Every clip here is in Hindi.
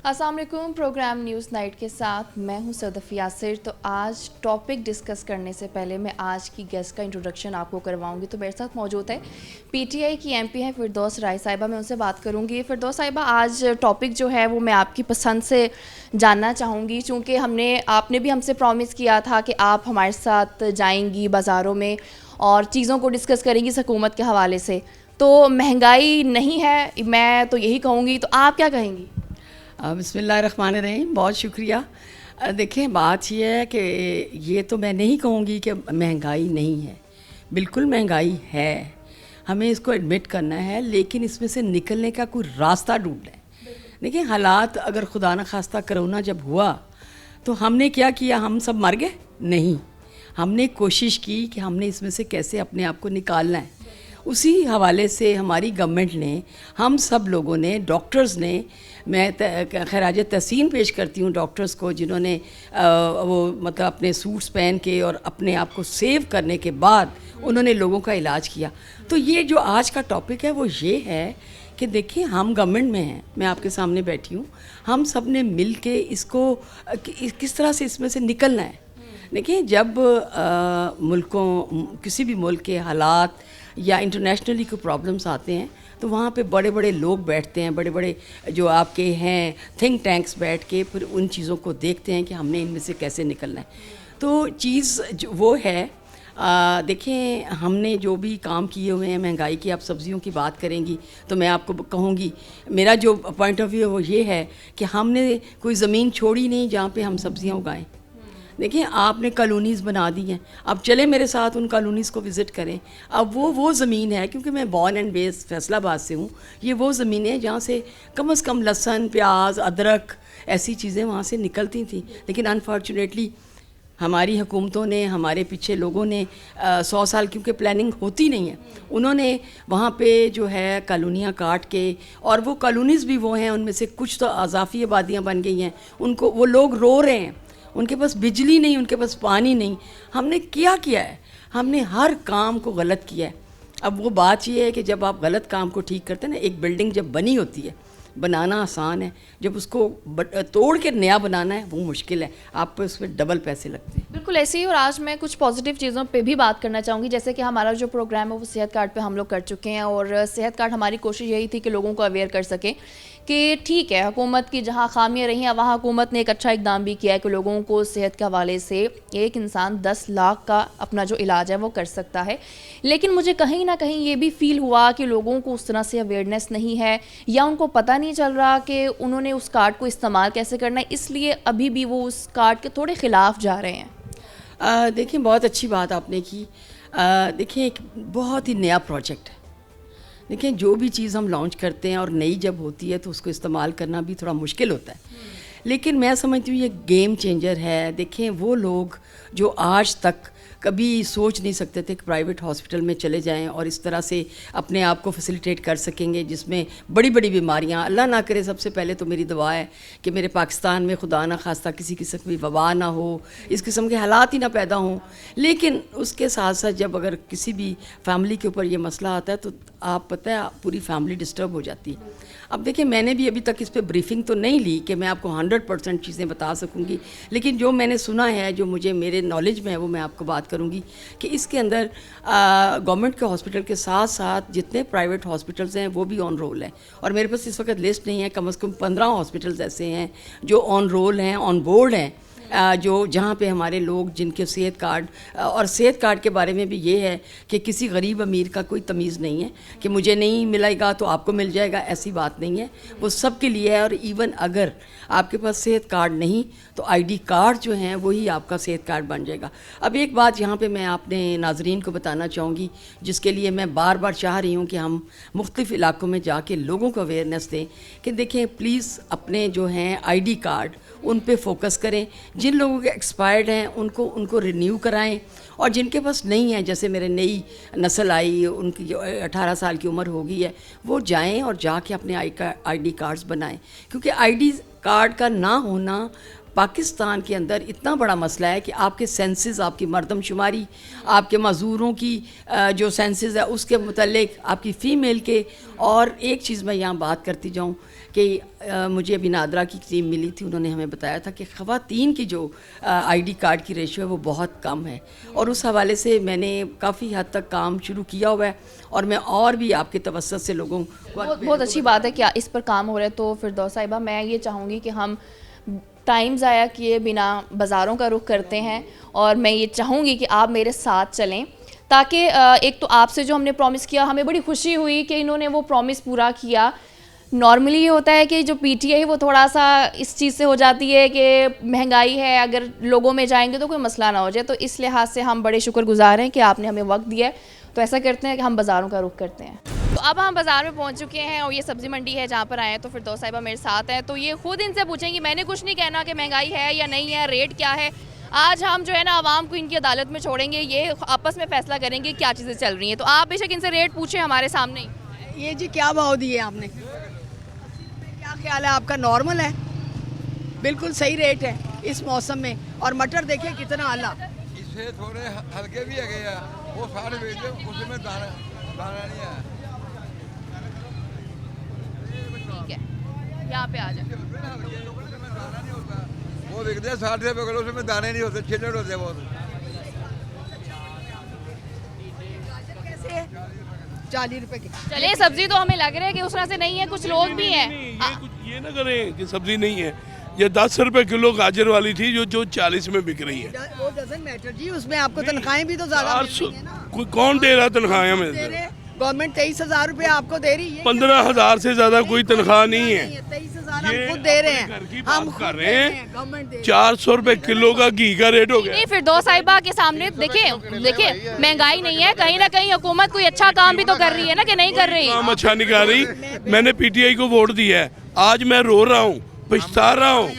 अस्सलाम वालेकुम। प्रोग्राम न्यूज़ नाइट के साथ मैं हूं सदफ़ यासिर। तो आज टॉपिक डिस्कस करने से पहले मैं आज की गेस्ट का इंट्रोडक्शन आपको करवाऊंगी। तो मेरे साथ मौजूद है पीटीआई की एमपी हैं फ़िरदौस राय साहिबा। मैं उनसे बात करूंगी। फ़िरदौस साहिबा, आज टॉपिक जो है वो मैं आपकी पसंद से जानना चाहूँगी, चूँकि आपने भी हमसे प्रॉमिस किया था कि आप हमारे साथ जाएंगी बाज़ारों में और चीज़ों को डिस्कस करेंगी हुकूमत के हवाले से। तो महंगाई नहीं है, मैं तो यही कहूँगी, तो आप क्या कहेंगी? बिस्मिल्लाहिर्रहमानिर्रहीम। बहुत शुक्रिया। देखें, बात यह है कि ये तो मैं नहीं कहूँगी कि महंगाई नहीं है। बिल्कुल महंगाई है, हमें इसको एडमिट करना है, लेकिन इसमें से निकलने का कोई रास्ता ढूंढना है। देखिए, हालात अगर खुदा न खास्ता कोरोना जब हुआ तो हमने क्या किया? हम सब मर गए? नहीं, हमने कोशिश की कि हमने इसमें से कैसे अपने आप को निकालना है। उसी हवाले से हमारी गवर्नमेंट ने, हम सब लोगों ने, डॉक्टर्स ने, मैं खैराज तहसीन पेश करती हूँ डॉक्टर्स को, जिन्होंने वो मतलब अपने सूट्स पहन के और अपने आप को सेव करने के बाद उन्होंने लोगों का इलाज किया। तो ये जो आज का टॉपिक है वो ये है कि देखिए, हम गवर्नमेंट में हैं, मैं आपके सामने बैठी हूँ, हम सब ने मिल के इसको किस तरह से इसमें से निकलना है। देखिए, जब किसी भी मुल्क के हालात या इंटरनेशनली कोई प्रॉब्लम्स आते हैं तो वहाँ पे बड़े बड़े लोग बैठते हैं, बड़े बड़े जो आपके हैं थिंक टैंक्स बैठ के फिर उन चीज़ों को देखते हैं कि हमने इनमें से कैसे निकलना है। तो चीज़ जो वो है, देखें, हमने जो भी काम किए हुए हैं, महंगाई की, आप सब्ज़ियों की बात करेंगी तो मैं आपको कहूँगी, मेरा जो पॉइंट ऑफ व्यू है वो ये है कि हमने कोई ज़मीन छोड़ी नहीं जहाँ पे हम सब्ज़ियाँ उगाएं। देखिए, आपने कॉलोनीज़ बना दी हैं, अब चले मेरे साथ उन कॉलोनीज़ को विज़िट करें। अब वो ज़मीन है, क्योंकि मैं बॉर्न एंड बेस्ड फैसलाबाद से हूँ, ये वो ज़मीन है जहाँ से कम से कम लहसुन, प्याज, अदरक, ऐसी चीज़ें वहाँ से निकलती थी। लेकिन अनफॉर्चुनेटली हमारी हुकूमतों ने, हमारे पीछे लोगों ने 100 साल, क्योंकि प्लानिंग होती नहीं है, उन्होंने वहाँ पे जो है कॉलोनियाँ काट के, और वो कॉलोनीज़ भी वो हैं, उनमें से कुछ तो अज़ाफ़ी आबादियाँ बन गई हैं, उनको वो लोग रो रहे हैं, उनके पास बिजली नहीं, उनके पास पानी नहीं। हमने क्या किया है? हमने हर काम को गलत किया है। अब वो बात ये है कि जब आप गलत काम को ठीक करते हैं ना, एक बिल्डिंग जब बनी होती है, बनाना आसान है, जब उसको तोड़ के नया बनाना है वो मुश्किल है, आप पर उस पर डबल पैसे लगते हैं। बिल्कुल ऐसे ही। और आज मैं कुछ पॉजिटिव चीज़ों पे भी बात करना चाहूँगी, जैसे कि हमारा जो प्रोग्राम है वो सेहत कार्ड पे हम लोग कर चुके हैं, और सेहत कार्ड हमारी कोशिश यही थी कि लोगों को अवेयर कर सकें कि ठीक है, हुकूमत की जहाँ खामियाँ रही हैं वहाँ हुकूमत ने एक अच्छा इकदाम भी किया है कि लोगों को सेहत के हवाले से एक इंसान 10 लाख का अपना जो इलाज है वो कर सकता है। लेकिन मुझे कहीं ना कहीं ये भी फील हुआ कि लोगों को उस तरह से अवेयरनेस नहीं है, या उनको पता नहीं चल रहा कि उन्होंने उस कार्ड को इस्तेमाल कैसे करना है, इसलिए अभी भी वो उस कार्ड के थोड़े ख़िलाफ़ जा रहे हैं। देखिए, बहुत अच्छी बात आपने की। देखिए, एक बहुत ही नया प्रोजेक्ट है। देखिए, जो भी चीज़ हम लॉन्च करते हैं और नई जब होती है तो उसको इस्तेमाल करना भी थोड़ा मुश्किल होता है, लेकिन मैं समझती हूँ ये गेम चेंजर है। देखें, वो लोग जो आज तक कभी सोच नहीं सकते थे कि प्राइवेट हॉस्पिटल में चले जाएं और इस तरह से अपने आप को फैसिलिटेट कर सकेंगे, जिसमें बड़ी बड़ी बीमारियां, अल्लाह ना करे, सबसे पहले तो मेरी दुआ है कि मेरे पाकिस्तान में खुदा ना खास्ता किसी किस्म की वबा ना हो, इस किस्म के हालात ही ना पैदा हों। लेकिन उसके साथ साथ जब अगर किसी भी फैमिली के ऊपर ये मसला आता है तो आप पता है पूरी फैमिली डिस्टर्ब हो जाती है। अब देखिए, मैंने भी अभी तक इस पर ब्रीफिंग तो नहीं ली कि मैं आपको 100% चीज़ें बता सकूंगी, लेकिन जो मैंने सुना है, जो मुझे मेरे नॉलेज में है, वो मैं आपको बात करूंगी कि इसके अंदर गवर्नमेंट के हॉस्पिटल के साथ साथ जितने प्राइवेट हॉस्पिटल्स हैं वो भी ऑन रोल हैं। और मेरे पास इस वक्त लिस्ट नहीं है, कम से कम 15 हॉस्पिटल्स ऐसे हैं जो ऑन रोल हैं, ऑन बोर्ड हैं, जो जहाँ पे हमारे लोग जिनके सेहत कार्ड, और सेहत कार्ड के बारे में भी ये है कि किसी गरीब अमीर का कोई तमीज़ नहीं है कि मुझे नहीं मिलेगा तो आपको मिल जाएगा, ऐसी बात नहीं है, वो सब के लिए है। और इवन अगर आपके पास सेहत कार्ड नहीं तो आईडी कार्ड जो हैं वही आपका सेहत कार्ड बन जाएगा। अब एक बात यहाँ पे मैं अपने नाजरीन को बताना चाहूँगी, जिसके लिए मैं बार बार चाह रही हूँ कि हम मुख्तलिफ़ इलाकों में जाके लोगों को अवेयरनेस दें कि देखें, प्लीज़ अपने जो हैं आईडी कार्ड उन पे फोकस करें। जिन लोगों के एक्सपायर्ड हैं उनको रिन्यू कराएं, और जिनके पास नहीं है, जैसे मेरे नई नस्ल आई, उनकी जो 18 साल की उम्र हो गई है, वो जाएं और जाके अपने आईडी कार्ड्स बनाएं, क्योंकि आईडी कार्ड का ना होना पाकिस्तान के अंदर इतना बड़ा मसला है कि आपके सेंसेस, आपकी मरदमशुमारी, आपके मज़दूरों की जो सेंसेस है उसके मुतल्लिक, आपकी फ़ीमेल के। और एक चीज़ मैं यहाँ बात करती जाऊँ कि मुझे अभी नादरा की टीम मिली थी, उन्होंने हमें बताया था कि ख़वातीन की जो आईडी कार्ड की रेशियो है वो बहुत कम है, और उस हवाले से मैंने काफ़ी हद तक काम शुरू किया हुआ है, और मैं और भी आपके तवस्सुत से लोगों को बहुत अच्छी बात है कि इस पर काम हो रहा है। तो फिरदौस साहिबा, मैं ये चाहूँगी कि हम टाइम ज़ाया किए बिना बाज़ारों का रुख करते हैं, और मैं ये चाहूँगी कि आप मेरे साथ चलें, ताकि एक तो आपसे जो हमने प्रॉमिस किया, हमें बड़ी खुशी हुई कि इन्होंने वो प्रॉमिस पूरा किया। नॉर्मली ये होता है कि जो पीटीआई है वो थोड़ा सा इस चीज़ से हो जाती है कि महंगाई है, अगर लोगों में जाएंगे तो कोई मसला ना हो जाए। तो इस लिहाज से हम बड़े शुक्रगुजार हैं कि आपने हमें वक्त दिया है। तो ऐसा करते हैं कि हम बाज़ारों का रुख करते हैं। तो अब हम बाज़ार में पहुंच चुके हैं और ये सब्ज़ी मंडी है जहाँ पर आए हैं। तो फिरदौस साहिबा मेरे साथ हैं, तो ये खुद इनसे पूछेंगे। मैंने कुछ नहीं कहना कि महंगाई है या नहीं है, रेट क्या है। आज हम जो है ना आवाम को इनकी अदालत में छोड़ेंगे, ये आपस में फैसला करेंगे क्या चीज़ें चल रही हैं। तो आप बेशक इनसे रेट पूछें हमारे सामने ही। ये जी क्या भाव दिए आपने, क्या ख्याल है आपका? नॉर्मल है, बिल्कुल सही रेट है इस मौसम में। और मटर देखिए कितना आला, इससे थोड़े हल्के भी है, वो 60 बेचे, उसमें दाना दाना नहीं है। ठीक है, यहाँ पे आ जाए। वो देखते हैं 60 रुपये किलो, उसमें दाने नहीं होते, छिलट होते बहुत। कैसे है? 40 रुपए की। चले, सब्जी तो हमें लग रहा है कि उस तरह से नहीं है, कुछ लोग भी हैं। ये ना करें कि सब्जी नहीं है। ये 10 रुपए किलो गाजर वाली थी जो 40 में बिक रही है। वो डजंट मैटर जी, उसमें आपको तनख्वाहें भी तो ज्यादा मिल रही है ना। कोई कौन दे रहा तनख्वाहें में? गवर्नमेंट 23,000 रुपए आपको दे रही है। 15,000 से ज्यादा कोई तनख्वाह नहीं है। 23,000 हम खुद दे रहे घर की हैं, बात हम कर खुद रहे दे हैं। गवर्नमेंट दे रही है। 400 रुपए किलो का घी का रेट हो गया। नहीं, फिरदौस साहिबा के सामने देखिए महंगाई नहीं है, कहीं ना कहीं हुकूमत कोई अच्छा काम भी तो कर रही है ना, कि नहीं कर रही। काम अच्छा नहीं कर रही। मैंने पीटीआई को वोट दिया है, आज मैं रो रहा हूँ, पछता रहा हूँ।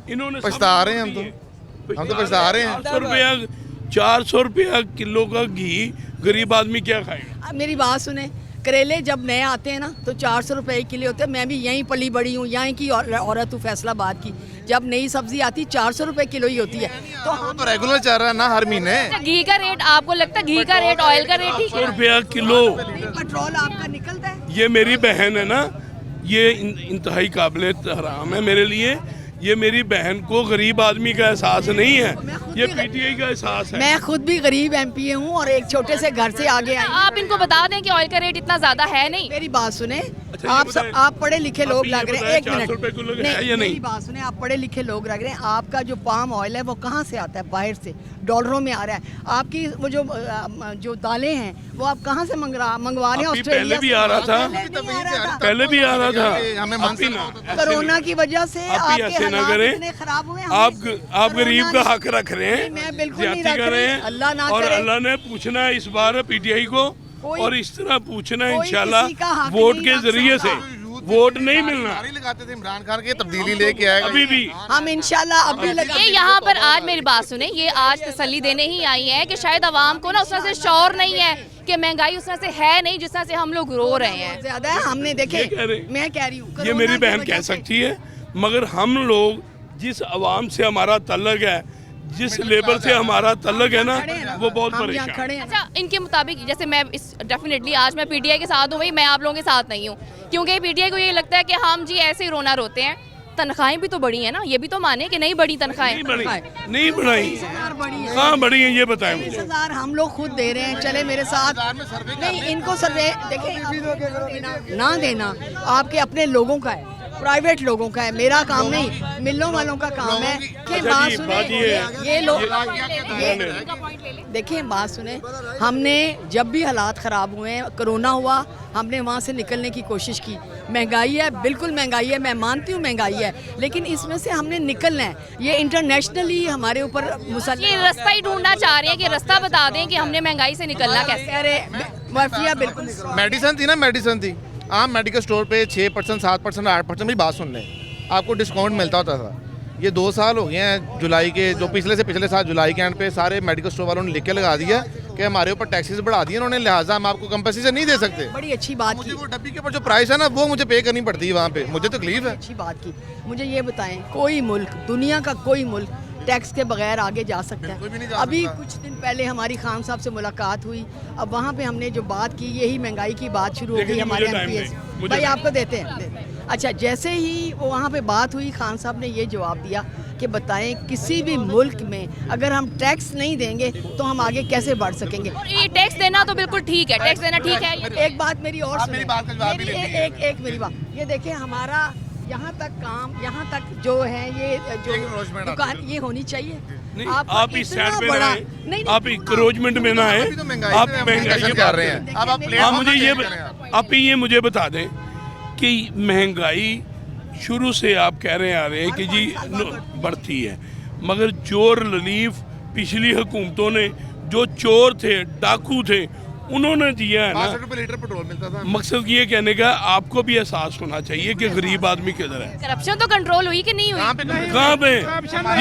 इन्होंने पछता रहे हैं, हम तो पछता रहे हैं। 400 रुपया किलो का घी गरीब आदमी क्या खाएगा? अब मेरी बात सुने, करेले जब नए आते हैं ना तो 400 रुपए के लिए होते हैं। मैं भी यहीं पली बड़ी हूँ, यहाँ की औरत हूँ फैसलाबाद की। जब नई सब्जी आती 400 रुपए किलो ही होती है। तो हम तो रेगुलर चल रहा है ना हर महीने। घी का रेट आपको लगता है, घी का रेट, ऑयल का रेट ठीक 100 है? रुपया किलो। पेट्रोल आपका निकलता है। ये मेरी बहन है ना, ये इंतहाई काबिल हराम है मेरे लिए। ये मेरी बहन को गरीब आदमी का एहसास नहीं है, ये पीटीआई का एहसास है। मैं खुद भी गरीब एमपीए हूँ और एक छोटे से घर से आगे आई। आप इनको बता दें कि ऑयल का रेट इतना ज्यादा है नहीं। मेरी बात सुने, अच्छा, ये आप सब बताएं। आप पढ़े लिखे लोग आप ये लग रहे हैं। बताएं, एक 400 रुपए किलो मिनट, है या नहीं? मेरी बात सुने, आप पढ़े लिखे लोग लग रहे हैं। आपका जो पाम ऑयल है वो कहाँ से आता है? बाहर से, डॉलरों में आ रहा है। आपकी वो जो दालें हैं वो आप कहाँ से मंगवा रहे हैं? पहले भी आ रहा था, पहले भी आ रहा था। कोरोना की वजह से आपके ऐसे ना हालात करें। इतने खराब हुए। आप गरीब का हक रख रहे हैं, मैं बिल्कुल नहीं ज्यादती रख कर रहे रही। हैं। अल्लाह ना और करे। अल्लाह ने पूछना है इस बार पीटीआई को, और इस तरह पूछना है कोई इंशाल्लाह किसी का हक वोट नहीं के रख जरिए से। सकता। वोट नहीं मिलना। लगाते थे इमरान खान के, तब्दीली लेके आएगा अभी भी हम इंशाल्लाह अब भी लगा। ये यहाँ पर आज मेरी बात सुने, ये आज तसल्ली देने ही आई है कि शायद आवाम को ना उस तरह से शौर नहीं है कि महंगाई उस तरह से है नहीं जिस तरह से हम लोग रो रहे हैं। ज्यादा है। हमने देखे, ये कह रहे हैं। मैं कह रही हूँ ये मेरी बहन कह सकती है, मगर हम लोग जिस आवाम से हमारा तल्लक है, जिस लेबर से हमारा तल्लक है ना, वो बहुत परेशान है। खड़े हैं। अच्छा, इनके मुताबिक जैसे मैं इस डेफिनेटली आज मैं पीटीआई के साथ हूँ भाई, मैं आप लोगों के साथ नहीं हूँ, क्योंकि पीटीआई को ये लगता है कि हम जी ऐसे ही रोना रोते हैं। तनख्वाहें भी तो बढ़ी है ना, ये भी तो माने कि नहीं बढ़ी तनख्वाहें। नहीं बढ़ाई, कहाँ बढ़ी है ये बताएं मुझे। 20,000 हम लोग खुद दे रहे हैं। चले मेरे साथ। नहीं, इनको सर्वे देखिए, ना देना आपके अपने लोगों का है, प्राइवेट लोगों का है, मेरा काम नहीं, मिलों वालों का काम है। कि अच्छा बात जी, सुने, बात ये है। ये लोग ये- देखिए, बात सुने, हमने जब भी हालात ख़राब हुए हैं, कोरोना हुआ, हमने वहाँ से निकलने की कोशिश की। महंगाई है, बिल्कुल महंगाई है, मैं मानती हूँ महंगाई है, लेकिन इसमें से हमने निकलना है। ये इंटरनेशनली हमारे ऊपर ये रास्ता ही ढूंढना चाह रहे हैं कि रास्ता बता दें कि हमने महंगाई से निकलना कैसे। कह रहे माफिया बिल्कुल। मेडिसिन थी ना, मेडिसिन थी आम मेडिकल स्टोर पे 6%, 7%, 8%। मेरी बात सुन लें, आपको डिस्काउंट मिलता होता था। ये 2 साल हो गए हैं, जुलाई के जो पिछले से पिछले साल जुलाई के एंड पे सारे मेडिकल स्टोर वालों ने लिख के लगा दिया कि हमारे ऊपर टैक्सेस बढ़ा दिए उन्होंने, लिहाजा हम आपको कंपनसेशन नहीं दे सकते। बड़ी अच्छी बात मुझे की, वो डब्बी के ऊपर जो प्राइस है ना वो मुझे पे करनी पड़ती है वहाँ पे, मुझे तकलीफ है। अच्छी बात की। मुझे ये बताएं, कोई मुल्क, दुनिया का कोई मुल्क टैक्स के बगैर आगे जा सकता बिल्कुल भी नहीं है? जा अभी सकता। कुछ दिन पहले हमारी खान साहब से मुलाकात हुई, अब वहाँ पे हमने जो बात की, यही महंगाई की बात शुरू हो देखिए गई जी, हमारे मुझे टाइम MPs। नहीं, मुझे भाई टाइम आपको देते हैं। अच्छा, जैसे ही वो वहाँ पे बात हुई, खान साहब ने ये जवाब दिया कि बताएं किसी भी मुल्क में अगर हम टैक्स नहीं देंगे तो हम आगे कैसे बढ़ सकेंगे? और ये टैक्स देना तो बिल्कुल ठीक है, टैक्स देना ठीक है। एक बात मेरी और आप सुनें। मेरी बात का जवाब भी मेरी लेती हैं। एक मेरी बात, ये देखिए हमारा यहाँ तक काम, यहाँ तक जो है ये जो encroachment दुकान, आती ये होनी चाहिए। नहीं, आपका आप इस इतना साइड पे ना बड़ा- आए, नहीं, आप इंक्रोचमेंट में ना आए, अभी तो महंगाई आप पे हम महंगाई डिस्कशन की कर बात रहे करें। हैं। अब आप देखिए, प्लेटफॉर्म आप मुझे पे ये change करें आप। आप ये मुझे बता दें कि महंगाई शुरू से आप कह रहे आ रहे हैं कि जी बढ़ती है, मगर जो रिलीफ पिछली हुकूमतों ने, जो चोर थे, डाकू थे, उन्होंने दिया है 62 ना। रुपये लीटर पेट्रोल मिलता था। मकसद ये कहने का आपको भी एहसास होना चाहिए कि गरीब आदमी किधर है, करप्शन तो कंट्रोल हुई कि नहीं हुई? कहाँ पे कहाँ पे।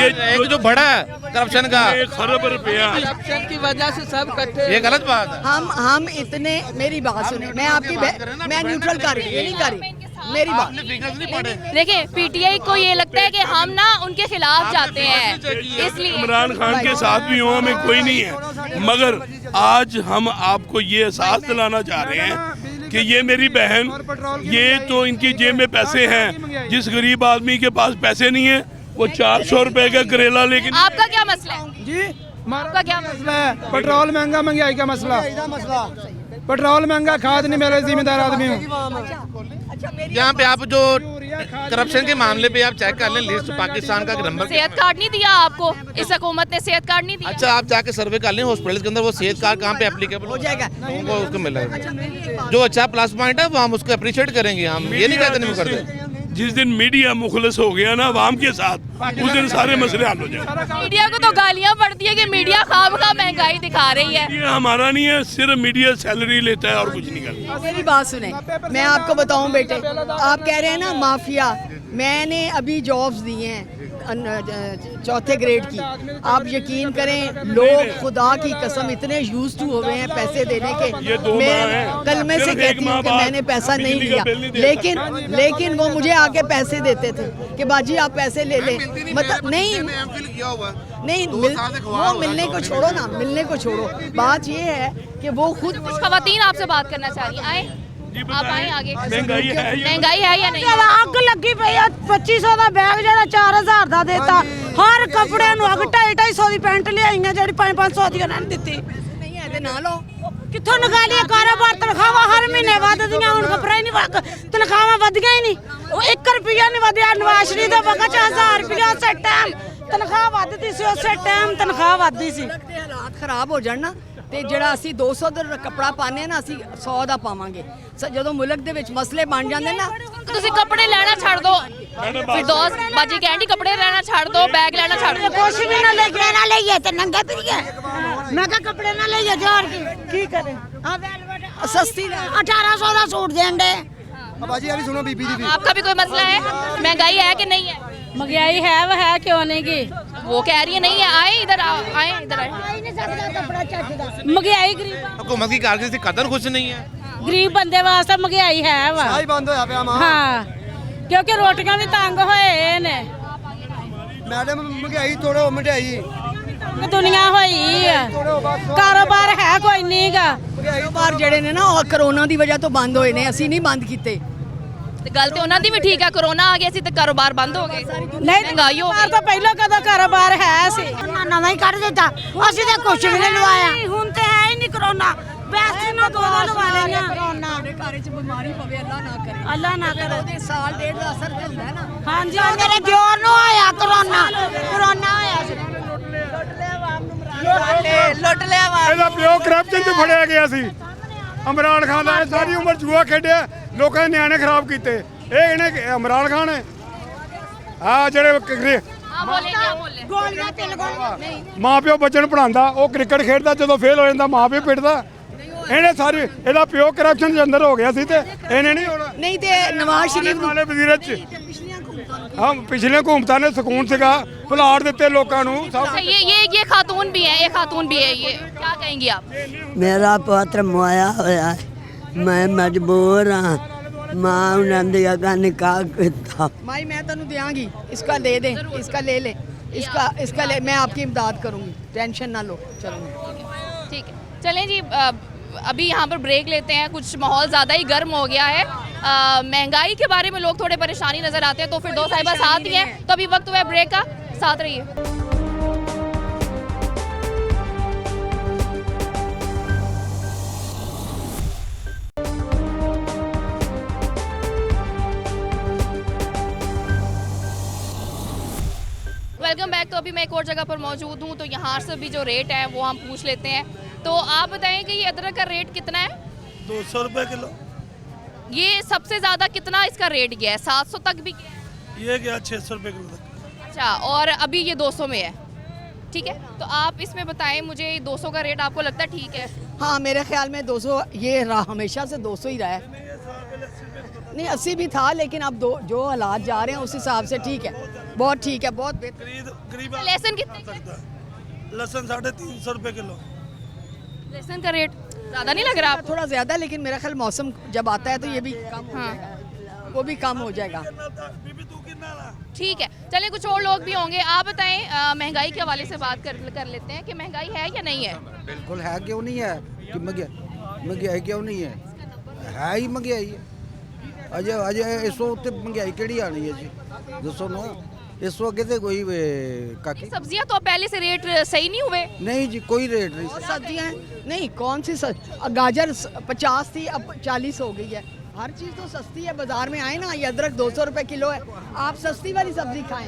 ये एक जो बड़ा है करप्शन का, 1 खरब रुपया करप्शन की वजह से सब इकट्ठे। ये गलत बात है। हम इतने, मेरी बात सुने, मैं आपकी मैं न्यूट्रल कर रही हूँ, ये नहीं कर रही, मेरी बात। आपने फिगर्स नहीं पढ़े। देखिए पीटीआई को ये लगता है कि हम ना उनके खिलाफ जाते हैं, इसलिए इमरान खान के साथ भी हो, हमें कोई नहीं है, मगर आज हम आपको ये एहसास दिलाना चाह रहे हैं कि ये मेरी बहन, ये तो इनकी जेब में पैसे हैं। जिस गरीब आदमी के पास पैसे नहीं है वो 400 रुपए का करेला लेकिन आपका क्या मसला है? जी आपका क्या मसला मसला है पेट्रोल महंगा, महंगाई का मसला। पेट्रोल महंगा, खाद नहीं मिले, जिम्मेदार आदमी हूँ। यहाँ पे आप जो करप्शन के मामले पे आप चेक कर लें लिस्ट, पाकिस्तान का नंबर। सेहत कार्ड नहीं दिया आपको, इस हुकूमत ने सेहत कार्ड नहीं दिया। अच्छा, आप जाके सर्वे कर लें हॉस्पिटल के अंदर वो सेहत कार्ड कहाँ पे एप्लीकेबल हो जाएगा। उनको उसको मिलेगा। जो अच्छा प्लस पॉइंट है वो हम उसको अप्रिशिएट करेंगे, हम ये नहीं कहते नहीं करते। जिस दिन मीडिया मुखलस हो गया ना आवाम के साथ, उस दिन सारे मसले हल हो जाएंगे। मीडिया को तो गालियां पड़ती है कि मीडिया खाम खा महंगाई दिखा रही है। ये हमारा नहीं है, सिर्फ मीडिया सैलरी लेता है और कुछ नहीं करता। मेरी बात सुने, मैं आपको बताऊं बेटे, आप कह रहे हैं ना माफिया, मैंने अभी जॉब्स दिए हैं चौथे ग्रेड की, आप यकीन करें लोग खुदा की कसम इतने यूज टू हो गए हैं पैसे देने के। ये 2 माह मैं हैं। कल में से सिर्फ एक कहती हूँ माह कि बाद मैंने पैसा नहीं बिजली का लिया, बिल नहीं दे लेकिन वो मुझे आके पैसे देते थे कि बाजी आप पैसे ले लें, मतलब नहीं नहीं वो मिलने को छोड़ो ना, मिलने को छोड़ो, बात ये है कि वो खुद कुछ खवातीन आपसे बात करना चाह रही हैं, आए जी आप आए आगे। महंगाई है ये महंगाई है या नहीं? ਅੱਗ ਲੱਗੀ ਪਈ ਆ 2500 ਦਾ ਬੈਗ ਜਿਹੜਾ 4000 ਦਾ ਦੇਤਾ ਹਰ ਕੱਪੜੇ ਨੂੰ ਅੱਗ 250 ਦੀ ਪੈਂਟ ਲਿਆਈਆਂ ਜਿਹੜੀ 500 ਦੀ ਉਹਨਾਂ ਨੇ ਦਿੱਤੀ नहीं है तो ना लो। ਕਿੱਥੋਂ ਨਿਕਾਲੀਏ ਕਾਰੋਬਾਰ ਤਨਖਾਹਾਂ ਹਰ ਮਹੀਨੇ ਵੱਧਦੀਆਂ ਹੁਣ ਕੱਪੜੇ ਨਹੀਂ ਵੱਧ ਤਨਖਾਹਾਂ ਵਧੀਆਂ ਹੀ ਨਹੀਂ ਉਹ 1 ਰੁਪਿਆ ਨਹੀਂ ਵਧਿਆ ਨਵਾਜ਼ ਸ਼ਰੀਫ ਦਾ ਵਗਾ 1000 ਰੁਪਿਆ ਉਸੇ ਟਾਈਮ ਤਨਖਾਹ ਵੱਧਦੀ ਸੀ ਉਸੇ ਟਾਈਮ ਤਨਖਾਹ ਵੱਧਦੀ ਸੀ ਤੇ ਹਾਲਾਤ ਖਰਾਬ ਹੋ ਜਾਣ ਨਾ ਤੇ ਜਿਹੜਾ ਅਸੀਂ 200 ਦਾ ਕੱਪੜਾ ਪਾਣੇ ਨਾ ਅਸੀਂ 100 ਦਾ ਪਾਵਾਂਗੇ। ਜਦੋਂ ਮੁਲਕ ਦੇ ਵਿੱਚ ਮਸਲੇ ਬਣ ਜਾਂਦੇ ਨਾ, ਤੁਸੀਂ ਕੱਪੜੇ ਲੈਣਾ ਛੱਡ ਦੋ, ਫਿਰਦੌਸ ਬਾਜੀ ਕਹਿੰਦੀ ਕੱਪੜੇ ਲੈਣਾ ਛੱਡ ਦੋ, ਬੈਗ ਲੈਣਾ ਛੱਡ ਦੋ। ਕੁਛ ਵੀ ਨਾ ਲਈਏ ਤੇ ਨੰਗੇ ਫਿਰੀਏ ਮੈਂ ਕਿਹਾ ਕੱਪੜੇ ਨਾ ਲਈਏ ਤੇ ਹੋਰ ਕੀ ਕਰੇ ਆ ਵੈਲਵਟ ਸਸਤੀ ਲੈ 1800 ਦਾ ਸੂਟ ਦੇਣ ਦੇ बाजी अभी सुनो बीबी जी आपका भी कोई मसला है? महंगाई है कि नहीं है? महंगाई है वह है क्यों नहीं की वो कह रही है नहीं है। आए इधर आए इधर आए। महंगाई गरीब हुकूमत की कारकर्दगी से कदर कुछ नहीं है। गरीब बंदे वास्ते महंगाई है वा ही बंद होया पिया मां हाँ क्योंकि रोटियां भी तंग होए ने मैडम महंगाई तोड़ो मिठाई दुनिया होई है कारोबार है कोई नहीं गा ਕਾਰੋਬਾਰ ਜਿਹੜੇ ਨੇ ਨਾ ਉਹ ਕਰੋਨਾ ਦੀ ਵਜ੍ਹਾ ਤੋਂ ਬੰਦ ਹੋਏ ਨੇ, ਅਸੀਂ ਨਹੀਂ ਬੰਦ ਕੀਤੇ। ਤੇ ਗੱਲ ਤੇ ਉਹਨਾਂ ਦੀ ਵੀ ਠੀਕ ਹੈ, ਕਰੋਨਾ ਆ ਗਿਆ ਸੀ ਤੇ ਕਾਰੋਬਾਰ ਬੰਦ ਹੋ ਗਏ, ਮਹਿੰਗਾਈ ਹੋ ਕਾਰੋਬਾਰ ਗਈ। ਤਾਂ ਪਹਿਲਾਂ ਕਦਾ ਕਾਰੋਬਾਰ ਹੈ ਸੀ ਨਵਾਂ ਹੀ ਕੱਢ ਦਿੱਤਾ ਅਸੀਂ ਤਾਂ ਕੁਛ ਵੀ ਨਹੀਂ ਲਵਾਇਆ ਹੁਣ ਤੇ ਹੈ ਹੀ ਨਹੀਂ ਕਰੋਨਾ ਵੈਸੇ ਨਾ ਦੋ ਲਵਾ ਲੈਣਾ ਕਰੋਨਾ ਸਾਡੇ ਘਰ 'ਚ ਬਿਮਾਰੀ ਪਵੇ, ਅੱਲਾ ਨਾ ਕਰੇ, ਅੱਲਾ ਨਾ ਕਰੇ ਉਹਦੇ ਸਾਲ ਡੇਢ ਦਾ ਅਸਰ ਤੇ ਹੁੰਦਾ ਹੈ ਨਾ। ਹਾਂਜੀ ਮੇਰੇ ਦਿਓਰ ਨੂੰ ਆਇਆ ਕਰੋਨਾ ਹੋਇਆ ਸੀ ਲੁੱਟ ਲਿਆ ਵਾ। ਇਹਦਾ ਪਿਓ ਕਰਪਸ਼ਨ 'ਚ ਫੜਿਆ ਗਿਆ ਸੀ। ਇਮਰਾਨ ਖਾਨ ਦਾ ਸਾਰੀ ਉਮਰ ਜੂਆ ਖੇਡਿਆ, ਲੋਕਾਂ ਦੇ ਨਿਆਣੇ ਖਰਾਬ ਕੀਤੇ। ਇਹ ਇਹਨੇ ਇਮਰਾਨ ਖਾਨ ਹੈ ਆ ਜਿਹੜੇ हाँ बोले क्या बोले? ਗੋਲੀਆਂ ਤਿਲ ਗੋਲੀਆਂ ਮਾਂ ਪਿਓ ਬੱਚੇ ਨੂੰ ਪੜਾਉਂਦਾ, ਉਹ ਕ੍ਰਿਕਟ ਖੇਡਦਾ, ਜਦੋਂ ਫੇਲ ਹੋ ਜਾਂਦਾ ਮਾਂ ਪਿਓ ਪਿੱਟਦਾ। ਇਹਨੇ ਸਾਰੀ ਇਹਦਾ ਪਿਓ ਕਰਪਸ਼ਨ 'ਚ ਅੰਦਰ ਹੋ ਗਿਆ ਸੀ ਤੇ ਇਹਨੇ ਨਹੀਂ ਹੋਣਾ। ਨਹੀਂ ਤੇ ਨਵਾਜ਼ ਸ਼ਰੀਫ ਨੂੰ ਵਾਲੇ ਵਜ਼ੀਰਤ 'ਚ ਪਿਛਲੀਆਂ हम पिछले हुकूमतां ने सुकून सीगा प्लाट दिते लोगों नूं सब अच्छा, ये खातून भी है, ये खातून भी है, ये क्या कहेंगी आप? मेरा पुत्र मोया होया है, मैं मजबूर हाँ मां उन्होंने अगर निकाह किया। माई मैं तेन देंगी, इसका ले दे, इसका ले ले, इसका ले, मैं आपकी इमदाद करूंगी, टेंशन ना लो। चलो ठीक है, चलें जी, अभी यहाँ पर ब्रेक लेते हैं। कुछ माहौल ज़्यादा ही गर्म हो गया है, महंगाई के बारे में लोग थोड़े परेशानी नज़र आते हैं, तो फिर दो साहिबा साथ ही हैं, तो अभी वक्त हुआ है ब्रेक का, साथ रहिए। Welcome back. तो अभी मैं एक और जगह पर मौजूद हूँ, तो यहाँ से भी जो रेट है वो हम पूछ लेते हैं। तो आप बताएं कि ये अदरक का रेट कितना है? 200 रुपये किलो। ये सबसे ज़्यादा कितना इसका रेट गया है? 700 तक भी गया है? ये गया 600 रुपये किलो तक। अच्छा, और अभी ये 200 में है, ठीक है। तो आप इसमें बताएं मुझे, 200 का रेट आपको लगता है ठीक है? हाँ, मेरे ख्याल में 200 ये रहा, हमेशा से 200 ही रहा है। नहीं 80 भी था, लेकिन अब जो हालात जा रहे हैं उस हिसाब से ठीक है, बहुत ठीक है, बहुत बेहतर। लहसुन कितने? लहसुन 350 रुपये किलो। लहसुन का रेट ज़्यादा नहीं लग रहा आपको? थोड़ा ज़्यादा, लेकिन मेरा ख्याल मौसम जब आता है तो ये भी कम हो जाएगा, वो भी कम हो जाएगा। ठीक है, चलिए कुछ और लोग भी होंगे। आप बताएं, महंगाई के हवाले से बात कर लेते हैं कि महंगाई है या नहीं है? बिल्कुल है, क्यों नहीं है कि महंगाई क्यों नहीं है ही महंगाई है। अजे अजे इस वक्त महंगाई केड़ी आनी है जी, दसो ना। इस वक्त तो कोई काकी सब्जियां तो पहले से रेट सही नहीं हुए? नहीं जी, कोई रेट नहीं। सब्जियाँ नहीं, कौन सी गाजर 50 थी, अब 40 हो गई है। हर चीज़ तो सस्ती है, बाजार में आए ना, ये अदरक 200 रुपये किलो है। आप सस्ती वाली सब्जी खाएं,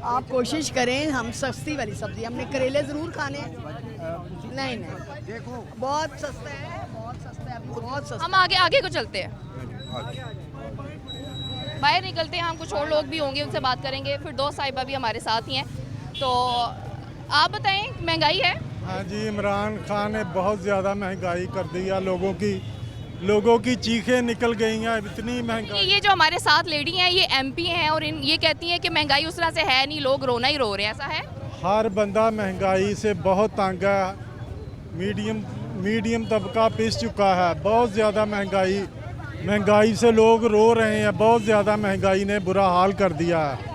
आप कोशिश करें, हम सस्ती वाली सब्जी, हमने करेले ज़रूर खाने हैं। नहीं देखो बहुत सस्ता है, बहुत सस्ता है, बहुत सस्ता। हम आगे को चलते हैं, बाहर निकलते हैं, हम कुछ और लोग भी होंगे, उनसे बात करेंगे। फिर दो साहिबा भी हमारे साथ ही हैं। तो आप बताएं, महंगाई है? हाँ जी, इमरान खान ने बहुत ज़्यादा महंगाई कर दी है, लोगों की चीखें निकल गई हैं, इतनी महंगाई। ये जो हमारे साथ लेडी हैं, ये MP हैं, और ये कहती हैं कि महंगाई उस तरह से है नहीं, लोग रोना ही रो रहे हैं, ऐसा है? हर बंदा महंगाई से बहुत तंग है, मीडियम तबका पिस चुका है, बहुत ज़्यादा महंगाई से लोग रो रहे हैं, बहुत ज़्यादा महंगाई ने बुरा हाल कर दिया है।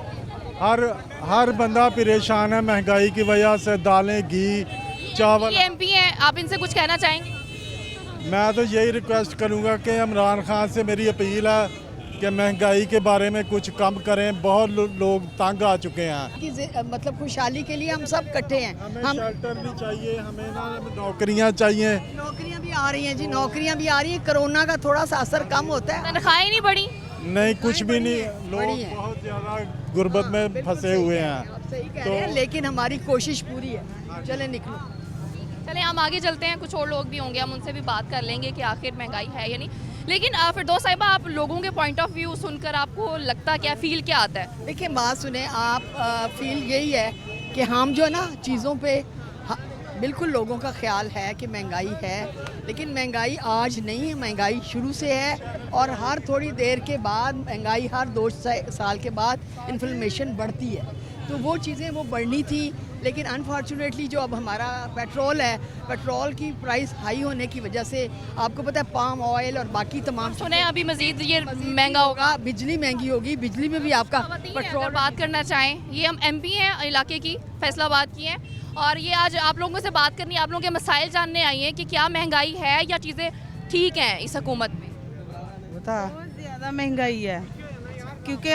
हर बंदा परेशान है महंगाई की वजह से, दालें, घी, चावल। ये MP हैं, आप इनसे कुछ कहना चाहेंगे? मैं तो यही रिक्वेस्ट करूंगा कि इमरान खान से मेरी अपील है कि महंगाई के बारे में कुछ कम करें, बहुत लोग तंग आ चुके हैं। मतलब खुशहाली के लिए हम सब इकट्ठे हैं। हमें शेल्टर भी चाहिए, हमें ना नौकरियां चाहिए। नौकरियां भी आ रही हैं जी, नौकरियां भी आ रही हैं। कोरोना का थोड़ा सा असर कम होता है। तनख्वाहें नहीं बढ़ी? नहीं, कुछ भी नहीं, लोग बहुत ज़्यादा गुर्बत में फंसे हुए हैं। सही कह रहे हैं, लेकिन हमारी कोशिश पूरी है। चले निकलो, चलें हम आगे चलते हैं, कुछ और लोग भी होंगे, हम उनसे भी बात कर लेंगे कि आखिर महंगाई है या नहीं। लेकिन फिर दो साहिबा, आप लोगों के पॉइंट ऑफ व्यू सुनकर आपको लगता क्या, फील क्या आता है? देखिए बात सुने आप, फील यही है कि हम जो ना चीज़ों पे बिल्कुल लोगों का ख्याल है कि महंगाई है, लेकिन महंगाई आज नहीं है, महंगाई शुरू से है, और हर थोड़ी देर के बाद महंगाई, हर 2 साल के बाद इन्फ्लेशन बढ़ती है। तो वो चीज़ें वो बढ़नी थी, लेकिन अनफॉर्चुनेटली जो अब हमारा पेट्रोल है, पेट्रोल की प्राइस हाई होने की वजह से, आपको पता है पाम ऑयल और बाकी तमाम सुने अभी मजीद ये महंगा होगा, बिजली महंगी होगी, बिजली में भी आपका पेट्रोल। बात करना चाहें, ये हम MP हैं इलाके की, फैसलाबाद की हैं, और ये आज आप लोगों से बात करनी, आप लोगों के मसाइल जानने आई हैं कि क्या महंगाई है या चीज़ें ठीक हैं इस हुकूमत में? बहुत ज़्यादा महंगाई है, क्योंकि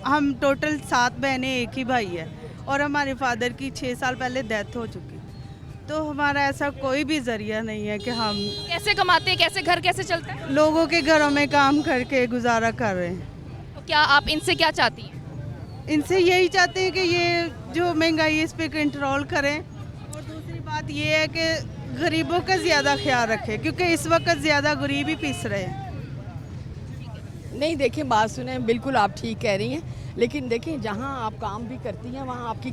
हम टोटल 7 बहनें, एक ही भाई है, और हमारे फादर की 6 साल पहले डेथ हो चुकी, तो हमारा ऐसा कोई भी ज़रिया नहीं है कि हम कैसे कमाते हैं, कैसे घर कैसे चलता है? लोगों के घरों में काम करके गुजारा कर रहे हैं। तो क्या आप इनसे क्या चाहती हैं? इनसे यही चाहते हैं कि ये जो महंगाई है इस पर कंट्रोल करें, और दूसरी बात ये है कि गरीबों का ज़्यादा ख्याल रखें, क्योंकि इस वक्त ज़्यादा गरीब ही पिस रहे हैं। नहीं देखिए बात सुने, बिल्कुल आप ठीक कह रही हैं, लेकिन देखिए जहाँ आप काम भी करती हैं वहाँ आपकी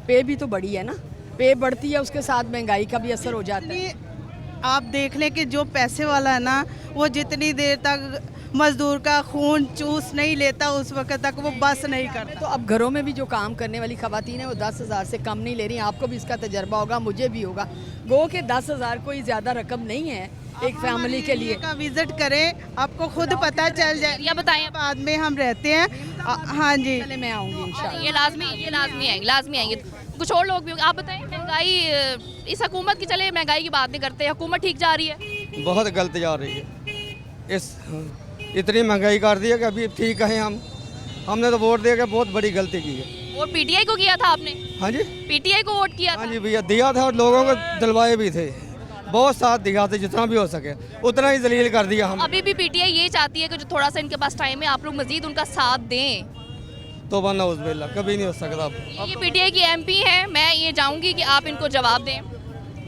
पे भी तो बढ़ी है ना, पे बढ़ती है, उसके साथ महंगाई का भी असर हो जाता है। आप देख लें कि जो पैसे वाला है ना, वो जितनी देर तक मजदूर का खून चूस नहीं लेता उस वक्त तक वो बस नहीं करता। तो अब घरों में भी जो काम करने वाली खवातीन है वो 10,000 से कम नहीं ले रही। आपको भी इसका तजर्बा होगा, मुझे भी होगा। गो के 10,000 कोई ज़्यादा रकम नहीं है एक फैमिली के लिए। का विजिट करें, आपको खुद पता चल जाए। या बताएं बाद में हम रहते हैं। हाँ जी, पहले मैं आऊँगी इंशाल्लाह। ये लाजमी आएंगे। कुछ और लोग भी होंगे। आप बताएं, महंगाई इस हुकूमत की, चले महंगाई की बात नहीं करते, हुकूमत ठीक जा रही है? बहुत गलत जा रही है। इतनी महंगाई कर दी है कि अभी ठीक है। हमने तो वोट दे के बहुत बड़ी गलती की है। वोट पीटीआई को किया था आपने? हाँ जी, पीटीआई को वोट किया हाँ था? जी भैया, दिया था और लोगों को दिलवाए भी थे। बहुत साथ दिया था, जितना भी हो सके उतना ही जलील कर दिया हम। अभी भी पीटीआई ये चाहती है कि जो थोड़ा सा इनके पास टाइम है, आप लोग मजीद उनका साथ दें। तो बनना उस बेला कभी नहीं हो सकता। ये पीटीआई की एमपी हैं, मैं ये चाहूँगी कि आप इनको जवाब दें।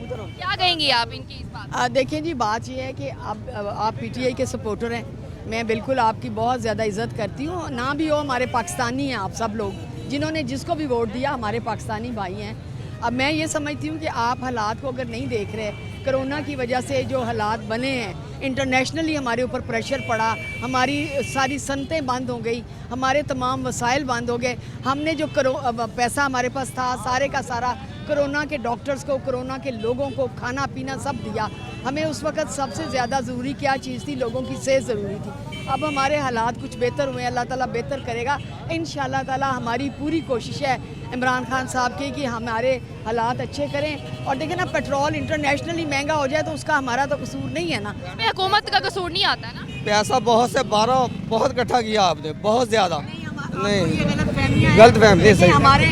क्या कहेंगी आप इनकी इस बात? देखिए जी, बात ये है कि आप पीटीआई के सपोर्टर हैं। मैं बिल्कुल आपकी बहुत ज़्यादा इज़्ज़त करती हूँ। ना भी हो, हमारे पाकिस्तानी हैं आप सब लोग, जिन्होंने जिसको भी वोट दिया हमारे पाकिस्तानी भाई हैं। अब मैं ये समझती हूँ कि आप हालात को अगर नहीं देख रहे, कोरोना की वजह से जो हालात बने हैं, इंटरनेशनली हमारे ऊपर प्रेशर पड़ा, हमारी सारी सनतें बंद हो गई, हमारे तमाम वसाइल बंद हो गए। हमने जो पैसा हमारे पास था सारे का सारा कोरोना के डॉक्टर्स को, कोरोना के लोगों को खाना पीना सब दिया। हमें उस वक्त सबसे ज़्यादा ज़रूरी क्या चीज़ थी? लोगों की सेहत ज़रूरी थी। अब हमारे हालात कुछ बेहतर हुए हैं, अल्लाह ताला बेहतर करेगा इंशाअल्लाह ताला। हमारी पूरी कोशिश है इमरान खान साहब की कि हमारे हालात अच्छे करें। और देखें ना, पेट्रोल इंटरनेशनली महंगा हो जाए तो उसका हमारा तो कसूर नहीं है ना। इसमें हुकूमत का कसूर नहीं आता है ना? पैसा बहुत से 12 बहुत इकट्ठा किया आपने, बहुत ज़्यादा। नहीं, गलत गलत फहमी सही। हमारे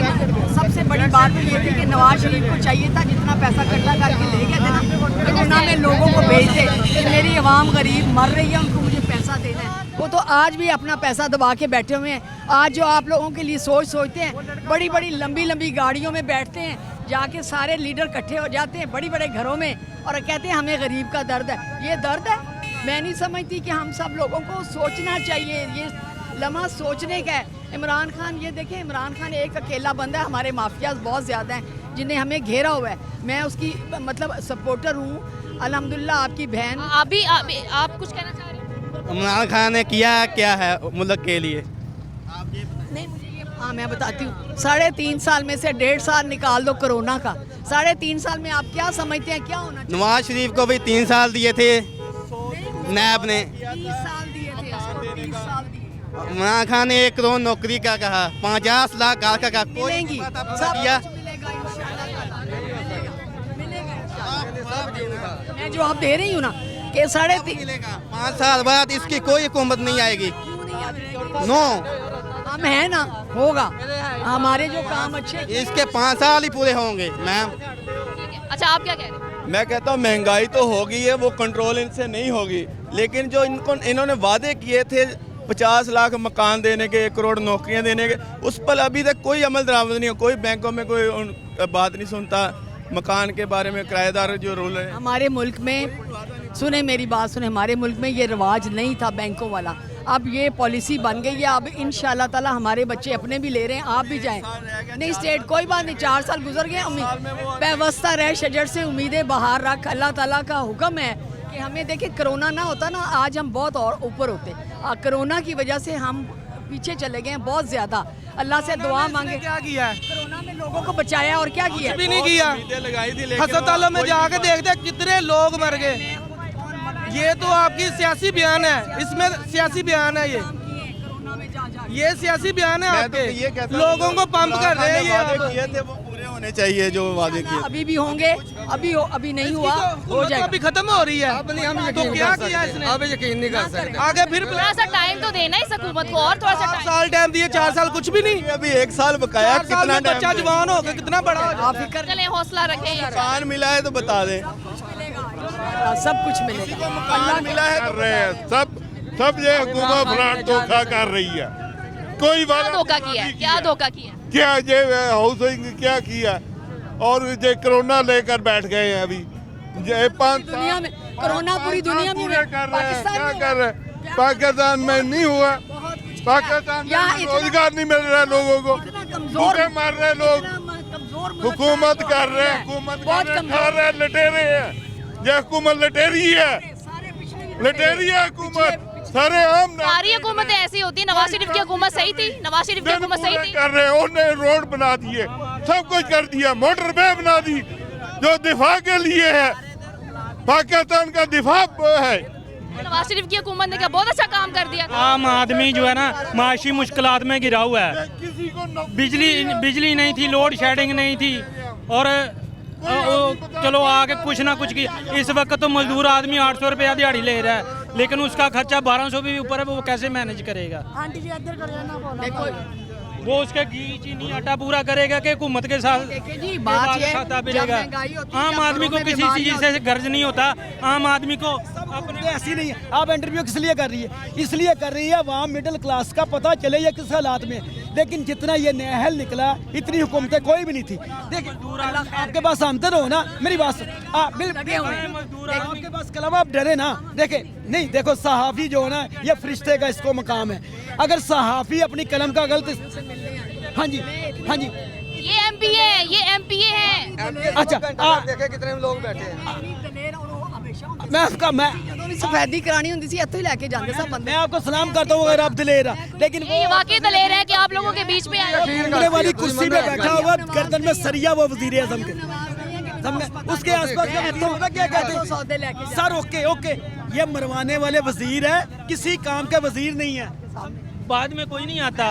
सबसे बड़ी बात ये थी कि नवाज शरीफ को चाहिए था जितना पैसा इकट्ठा करके ले गए थे ना, कोरोना में लोगों को भेजते कि मेरी आवाम गरीब मर रही है, उनको मुझे पैसा देना है। वो तो आज भी अपना पैसा दबा के बैठे हुए हैं। आज जो आप लोगों के लिए सोचते हैं, बड़ी बड़ी लंबी लंबी गाड़ियों में बैठते हैं, जाके सारे लीडर इकट्ठे हो जाते हैं बड़ी बड़े घरों में और कहते हैं हमें गरीब का दर्द है। ये दर्द है? मैं नहीं समझती कि हम सब लोगों को सोचना चाहिए। ये लम्हा सोचने का है। इमरान खान, ये देखें, इमरान खान एक अकेला बंदा है, हमारे माफियाज बहुत ज़्यादा हैं जिन्हें हमें घेरा हुआ है। मैं उसकी मतलब सपोर्टर हूँ अल्हम्दुलिल्लाह। आपकी बहन आप कुछ कहना चाह रहे हैं? इमरान खान ने किया क्या है मुल्क के लिए? नहीं, मुझे ये, हाँ मैं बताती हूँ। 3.5 साल में से 1.5 साल निकाल दो कोरोना का। 3.5 साल में आप क्या समझते हैं क्या होना चाहिए? नवाज शरीफ को भी 3 साल दिए थे नैब ने। 30 साल दिए थे उसको, 30 साल दिए। इमरान खान ने 1 करोड़ नौकरी का कहा, 50 लाख का मिलेंगी, सब किया। कुछ मिलेगा इंशाल्लाह, मिलेगा इंशाल्लाह। मैं जवाब दे रही हूँ ना कि 3.5 5 साल बाद इसकी कोई हुकूमत नहीं आएगी। नो, हम है ना, होगा। हमारे जो काम अच्छे इसके 5 साल ही पूरे होंगे मैम। अच्छा, आप क्या कह रहे हैं? मैं कहता हूँ महंगाई तो होगी है, वो कंट्रोल इनसे नहीं होगी, लेकिन जो इन्होंने वादे किए थे 50 लाख मकान देने के, 1 करोड़ नौकरियां देने के, उस पर अभी तक कोई अमल दरामद नहीं हो। कोई बैंकों में कोई बात नहीं सुनता मकान के बारे में, किराएदार जो रूल है। हमारे मुल्क में, सुने मेरी बात सुने, हमारे मुल्क में ये रिवाज नहीं था बैंकों वाला। अब ये पॉलिसी बन गई है। अब इंशाल्लाह ताला हमारे बच्चे अपने भी ले रहे हैं, आप भी जाएं। नहीं स्टेट, कोई बात नहीं, 4 साल गुजर गए। व्यवस्था रहे शजर से उम्मीदें बाहर रख। अल्लाह ताला का हुक्म है कि हमें, देखिए कोरोना ना होता ना, आज हम बहुत और ऊपर होते। कोरोना की वजह से हम पीछे चले गए हैं बहुत ज़्यादा। अल्लाह से दुआ मांगे। क्या किया है? कोरोना में लोगों को बचाया और क्या किया? भी नहीं किया। अस्पतालों में जाके देखते कितने लोग मर गए। ये तो आपकी सियासी बयान है, इसमें सियासी बयान है। ये सियासी बयान है आपके। लोगों को पंप कर रहे हैं। ये थे वो पूरे होने चाहिए जो वादे किए। अभी भी होंगे, अभी नहीं हुआ, हो जाएगा। अभी खत्म हो रही है। तो क्या किया इसने? अब यकीन नहीं कर सकते। आगे फिर थोड़ा सा टाइम तो देना इस हुकूमत को, और थोड़ा सा 4 साल टाइम दिए, 4 साल कुछ भी नहीं। अभी 1 साल बकाया, 4 साल में बच्चा जवान हो गया, कितना बड़ा हो आप फिक्र चलें, हौसला रखें। मकान मिला है तो बता दें। सब कुछ मिलेगा। मकान मिला है कर रहे हैं सब ये हुकूमत फ्रॉड धोखा कर रही है। कोई क्या धोखा किया है? क्या धोखा किया? क्या ये हाउसिंग क्या किया, और ये कोरोना लेकर बैठ गए हैं। अभी ये 5 दुनिया में कोरोना पूरी दुनिया में कर रहे हैं। क्या कर रहे हैं? पाकिस्तान में नहीं हुआ। पाकिस्तान में रोजगार नहीं मिल रहा लोगों को, भूखे मर रहे लोग। हुकूमत कर रहे हैं, हुकूमत खा रहे हैं, लटेरे हैं। ये हुकूमत लटेरी है, लटेरी है हुकूमत। सारे आम सारी हुकूमतें ऐसी होती है। नवाज शरीफ की हुकूमत सही थी, नवाज शरीफ की हुकूमत सही थी। कर रहे हैं, उन्होंने रोड बना दिए, सब कुछ कर दिया, मोटरवे बना दी जो दिफा के लिए है, पाकिस्तान का दिफा है। नवाज शरीफ की हुकूमत ने क्या बहुत अच्छा काम कर दिया। आम आदमी जो है ना माशी मुश्किलात में गिरा हुआ है। बिजली नहीं थी, लोड शेडिंग नहीं थी, और चलो आके कुछ ना कुछ की। इस वक्त तो मजदूर आदमी 800 रुपया दिहाड़ी ले रहा है, लेकिन उसका खर्चा 1200 भी ऊपर है, वो कैसे मैनेज करेगा? वो उसके घी चीनी आटा पूरा करेगा कि हुकूमत के साथ जी बात ये आम आदमी को किसी चीज से गर्ज नहीं होता। आम आदमी को अपने ऐसी नहीं है। आप इंटरव्यू किस लिए कर रही है? इसलिए कर रही है वहाँ मिडिल क्लास का पता चले ये किस हालात में। लेकिन जितना ये नहल निकला इतनी हुकूमतें कोई भी नहीं थी। देखिए आपके पास आमदन हो ना, मेरी बात आपके पास कलम, आप डरे ना। देखे नहीं, देखो सहाफ़ी जो है ना ये फरिश्ते का इसको मकाम है। अगर सहाफ़ी अपनी कलम का गलत, हाँ जी हाँ जी, ये एमपी है, ये एमपीए है। अच्छा देखे कितने लोग बैठे हैं। मैं सफेदी करानी होती सी इत्थों ही लेके जाते सब बंदे। मैं आपको सलाम करता हूँ अगर आप दिलेर है, लेकिन ये वाकई दलेर है कि आप लोगों के बीच में आए। वाली कुर्सी पे बैठा हुआ गर्दन में सरिया वो वजीर आजम के, उसके आसपास क्या कहते हैं सर? ओके ओके, ये मरवाने वाले वजीर है, किसी काम के वजीर नहीं है। बाद में कोई नहीं आता।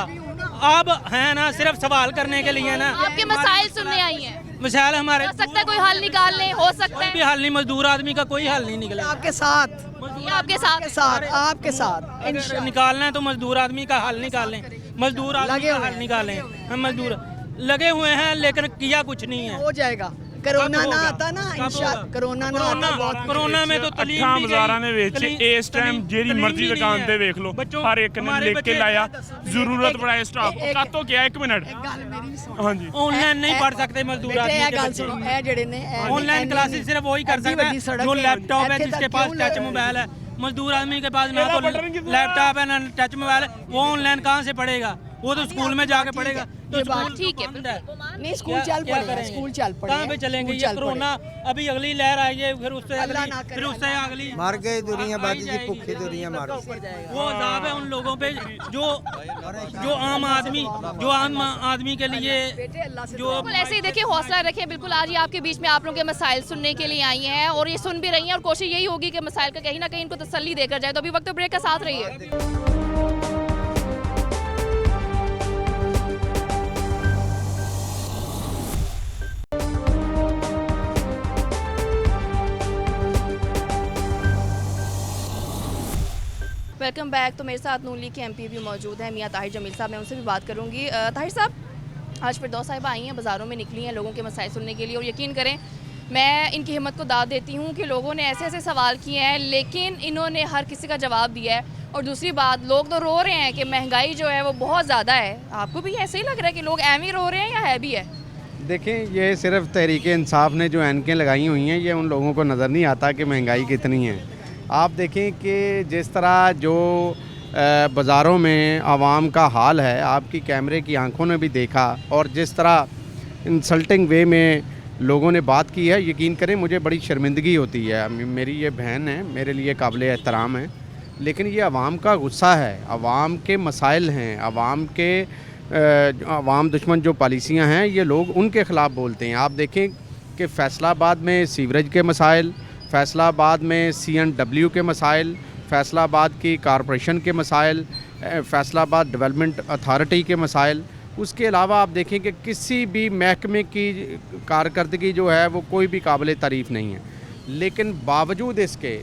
आप हैं ना सिर्फ सवाल करने के लिए ना। आपके मसाइल सुनने आई हैं। मसाइल हमारे, हो सकता है कोई हल निकाल ले, हो सकता है भी हल नहीं। मजदूर आदमी का कोई हल नहीं निकला। आपके साथ, आपके साथ आपके साथ अगर निकालना है तो मजदूर आदमी का हल निकालें। मजदूर आदमी का हल निकालें। हम मजदूर लगे हुए हैं, लेकिन किया कुछ नहीं है। हो जाएगा। कोरोना ना आता ना, इंशाल्लाह कोरोना ना आता। कोरोना में तो अठां बाजारां दे विच इस टाइम जेडी मर्जी दुकान ते देख लो, हर एक ने लिख के लाया जरूरत पड़ा स्टाफ का। तो क्या 1 मिनट, हाँ जी, ऑनलाइन नहीं पढ़ सकते मजदूर आदमी। ऑनलाइन क्लासेस सिर्फ वही कर सकते हैं जो लैपटॉप है, जिसके पास टच मोबाइल है। मजदूर आदमी के पास ना तो लैपटॉप है ना टच मोबाइल है, वो ऑनलाइन कहाँ से पढ़ेगा? वो तो स्कूल में जाके पढ़ेगा। तो ठीक है, नहीं स्कूल चल पड़ेगा, स्कूल चल पड़ेगा। कहाँ पे चलेंगे? ये कोरोना अभी अगली लहर आई है, फिर उससे अगली मर गई दुनिया बाकी जी, भूखी दुनिया मार। वो अज़ाब है उन लोगों पे जो आम आदमी के लिए जो ऐसे ही देखिए, हौसला रखें। बिल्कुल आज ही आपके बीच में आप लोगों के मसाइल सुनने के लिए आई हैं और ये सुन भी रही हैं, और कोशिश यही होगी कि मसाइल का कहीं ना कहीं इनको तसल्ली देकर जाए। तो अभी वक्त ब्रेक का साथ रहिए। Welcome back. तो मेरे साथ नून लीग के एमपी भी मौजूद हैं, मियां ताहिर जमील साहब। मैं उनसे भी बात करूंगी। ताहिर साहब, आज फिरदौस साहिबा आई हैं, बाज़ारों में निकली हैं लोगों के मसाइल सुनने के लिए, और यकीन करें मैं इनकी हिम्मत को दाद देती हूँ कि लोगों ने ऐसे ऐसे सवाल किए हैं, लेकिन इन्होंने हर किसी का जवाब दिया है। और दूसरी बात, लोग तो रो रहे हैं कि महंगाई जो है वो बहुत ज़्यादा है। आपको भी ऐसे ही लग रहा है कि लोग एम ही रो रहे हैं या है भी है? देखें, ये सिर्फ तहरीक इंसाफ ने जो ऐनकें लगाई हुई हैं, ये उन लोगों को नज़र नहीं आता कि महंगाई कितनी है। आप देखें कि जिस तरह जो बाज़ारों में आवाम का हाल है, आपकी कैमरे की आंखों ने भी देखा, और जिस तरह इंसल्टिंग वे में लोगों ने बात की है, यकीन करें मुझे बड़ी शर्मिंदगी होती है। मेरी ये बहन है, मेरे लिए काबिल एहतराम है, लेकिन ये आवाम का गुस्सा है, आवाम के मसाइल हैं, आवाम दुश्मन जो पॉलिसियाँ हैं, ये लोग उनके ख़िलाफ़ बोलते हैं। आप देखें कि फैसलाबाद में सीवरेज के मसाइल, फैसलाबाद में CNW के मसाइल, फैसलाबाद की कॉरपोरेशन के मसाइल, फैसलाबाद डेवलपमेंट अथॉरिटी के मसाइल, उसके अलावा आप देखें कि किसी भी महकमे की कारकर्दगी जो है वो कोई भी काबिल तारीफ़ नहीं है। लेकिन बावजूद इसके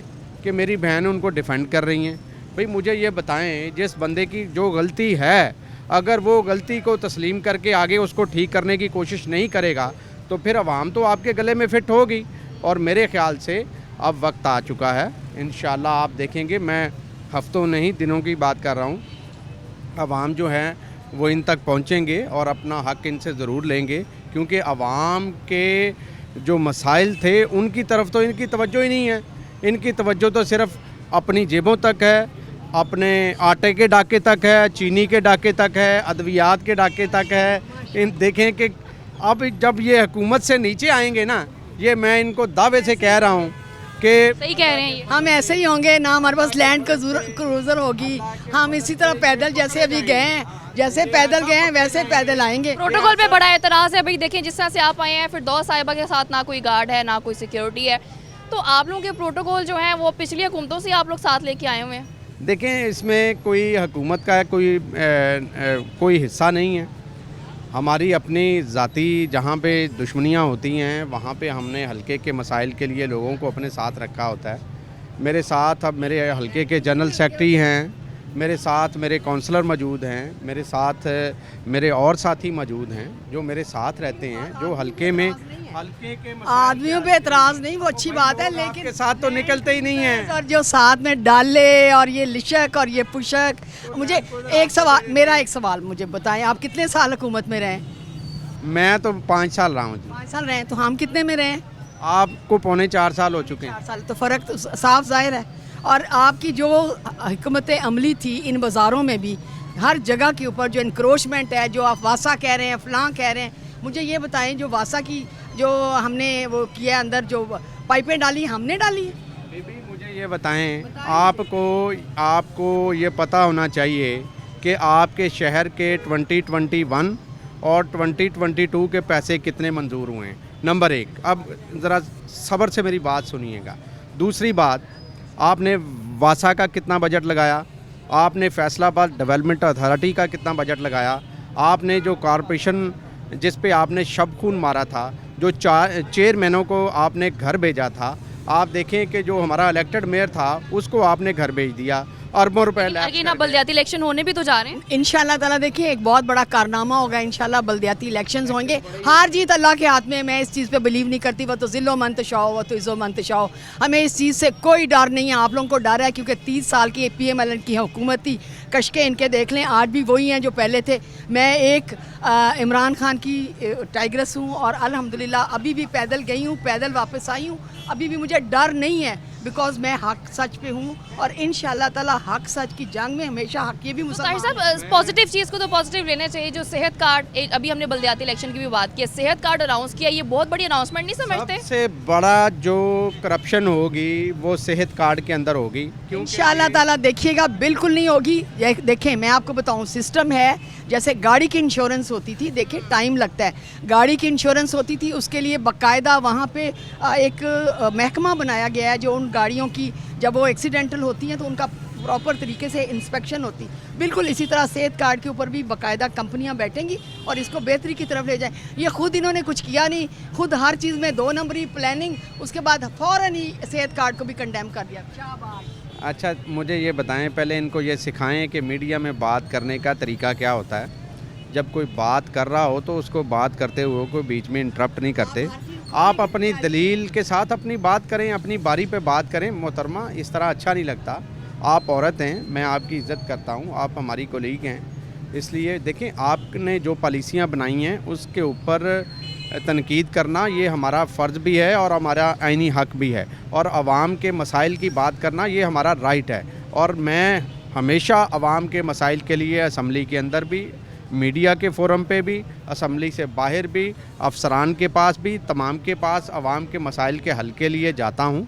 कि मेरी बहन उनको डिफेंड कर रही हैं, भाई मुझे ये बताएं, जिस बंदे की जो गलती है, अगर वो गलती को तस्लीम करके आगे उसको ठीक करने की कोशिश नहीं करेगा, तो फिर आवाम तो आपके गले में फिट होगी। और मेरे ख़्याल से अब वक्त आ चुका है, इंशाल्लाह आप देखेंगे, मैं हफ्तों नहीं दिनों की बात कर रहा हूँ, आवाम जो है वो इन तक पहुँचेंगे और अपना हक़ इनसे ज़रूर लेंगे, क्योंकि आवाम के जो मसाइल थे उनकी तरफ तो इनकी तवज्जो ही नहीं है। इनकी तवज्जो तो सिर्फ अपनी जेबों तक है, अपने आटे के डाके तक है, चीनी के डाके तक है, अद्वियात के डाके तक है। इन देखें कि अब जब ये हुकूमत से नीचे आएंगे ना, ये मैं इनको दावे से कह रहा हूँ कि सही कह रहे हैं ये। हम ऐसे ही होंगे ना, हमारे पास लैंड क्रूजर होगी, हम इसी तरह पैदल जैसे अभी गए हैं, जैसे पैदल गए हैं वैसे पैदल आएंगे। प्रोटोकॉल पे बड़ा एतराज़ है भाई। देखें जिस तरह से आप आए हैं, फिर 2 साहिबा के साथ ना कोई गार्ड है ना कोई सिक्योरिटी है, तो आप लोगों के प्रोटोकॉल जो हैं वो पिछली हुकूमतों से आप लोग साथ लेके आए हुए हैं। देखें, इसमें कोई हुकूमत का कोई हिस्सा नहीं है। हमारी अपनी ज़ाती जहाँ पे दुश्मनियाँ होती हैं वहाँ पे हमने हलके के मसाइल के लिए लोगों को अपने साथ रखा होता है। मेरे साथ अब मेरे हलके के जनरल सेक्रेटरी हैं, मेरे साथ मेरे काउंसलर मौजूद हैं, मेरे साथ मेरे और साथी मौजूद हैं जो मेरे साथ रहते हैं, जो हलके के आदमियों पे एतराज़ नहीं, वो अच्छी बात है, लेकिन के साथ तो निकलते ही नहीं हैं। और जो साथ में डाले और ये लिशक और ये पुशक, मुझे मेरा एक सवाल मुझे बताएं, आप कितने साल हुकूमत में रहे? मैं तो 5 साल रहा हूँ जी। 5 साल रहे, तो हम कितने में रहे? आपको पौने 4 साल हो चुके हैं। 4 साल, तो फ़र्क तो साफ ज़ाहिर है। और आपकी जो हिकमत अमली थी इन बाज़ारों में भी, हर जगह के ऊपर जो इंक्रोचमेंट है, जो आप वासा कह रहे हैं, फलां कह रहे हैं, मुझे ये बताएं, जो वासा की जो हमने वो किया अंदर जो पाइपें डाली, हमने डाली है? बीबी मुझे ये बताएं, आपको ये पता होना चाहिए कि आपके शहर के 2021 और 2022 के पैसे कितने मंजूर हुए हैं, नंबर 1। अब ज़रा सब्र से मेरी बात सुनिएगा। दूसरी बात, आपने वासा का कितना बजट लगाया, आपने फैसलाबाद डेवलपमेंट अथॉरिटी का कितना बजट लगाया, आपने जो कॉरपोरेशन जिस पे आपने शब खून मारा था, जो चेयरमैनों को आपने घर भेजा था, आप देखें कि जो हमारा इलेक्टेड मेयर था उसको आपने घर भेज दिया, अरबों रुपए। ना बल्दियाती इलेक्शन होने भी तो जा रहे हैं इंशाल्लाह ताला। देखिए एक बहुत बड़ा कारनामा होगा इंशाल्लाह, बल्दियाती इलेक्शंस होंगे। हार जीत अल्लाह के हाथ में, मैं इस चीज़ पे बिलीव नहीं करती। वो तो ज़िल्लो मंतशाओ, वो तो इज़्ज़ो मंतशाओ, हमें इस चीज़ से कोई डर नहीं है। आप लोगों को डर है क्योंकि 30 साल की PMLN की हुकूमत थी, कशके इनके देख लें, आज भी वही हैं जो पहले थे। मैं एक इमरान खान की टाइग्रेस हूँ और अल्हम्दुलिल्लाह अभी भी पैदल गई हूँ, पैदल वापस आई हूँ, अभी भी मुझे डर नहीं है, बिकॉज मैं हक सच पे हूँ और इंशाल्लाह ताला हक सच की जंग में हमेशा हक। ये भी मुसलमान पॉजिटिव चीज़ को तो पॉजिटिव लेना चाहिए। जो सेहत कार्ड, अभी हमने बल्दियाती इलेक्शन की भी बात की, सेहत कार्ड अनाउंस किया, ये बहुत बड़ी अनाउंसमेंट नहीं समझते? सबसे बड़ा जो करप्शन होगी वो सेहत कार्ड के अंदर होगी। इंशाल्लाह ताला देखिएगा, बिल्कुल नहीं होगी। देखें मैं आपको बताऊं, सिस्टम है जैसे गाड़ी की इंश्योरेंस होती थी, देखिए टाइम लगता है, गाड़ी की इंश्योरेंस होती थी, उसके लिए बाकायदा वहाँ पे एक महकमा बनाया गया है जो उन गाड़ियों की जब वो एक्सीडेंटल होती हैं तो उनका प्रॉपर तरीके से इंस्पेक्शन होती। बिल्कुल इसी तरह सेहत कार्ड के ऊपर भी बाकायदा कंपनियां बैठेंगी और इसको बेहतरी की तरफ ले जाएं। ये खुद इन्होंने कुछ किया नहीं, खुद हर चीज़ में 2 नंबरी प्लानिंग, उसके बाद फ़ौरन ही सेहत कार्ड को भी कंडेम कर दिया। शाबाश। अच्छा मुझे ये बताएं, पहले इनको ये सिखाएं कि मीडिया में बात करने का तरीका क्या होता है। जब कोई बात कर रहा हो तो उसको बात करते हुए कोई बीच में इंटरप्ट नहीं करते। आप अपनी दलील के साथ अपनी बात करें, अपनी बारी पे बात करें। मोहतरमा, इस तरह अच्छा नहीं लगता। आप औरत हैं, मैं आपकी इज़्ज़त करता हूँ, आप हमारी कोलीग हैं, इसलिए देखें आपने जो पॉलिसियाँ बनाई हैं उसके ऊपर तनकीद करना ये हमारा फ़र्ज़ भी है और हमारा आइनी हक भी है, और आवाम के मसाइल की बात करना ये हमारा राइट है। और मैं हमेशा आवाम के मसाइल के लिए असम्बली के अंदर भी, मीडिया के फोरम पे भी, असम्बली से बाहर भी, अफसरान के पास भी, तमाम के पास आवाम के मसाइल के हल के लिए जाता हूँ,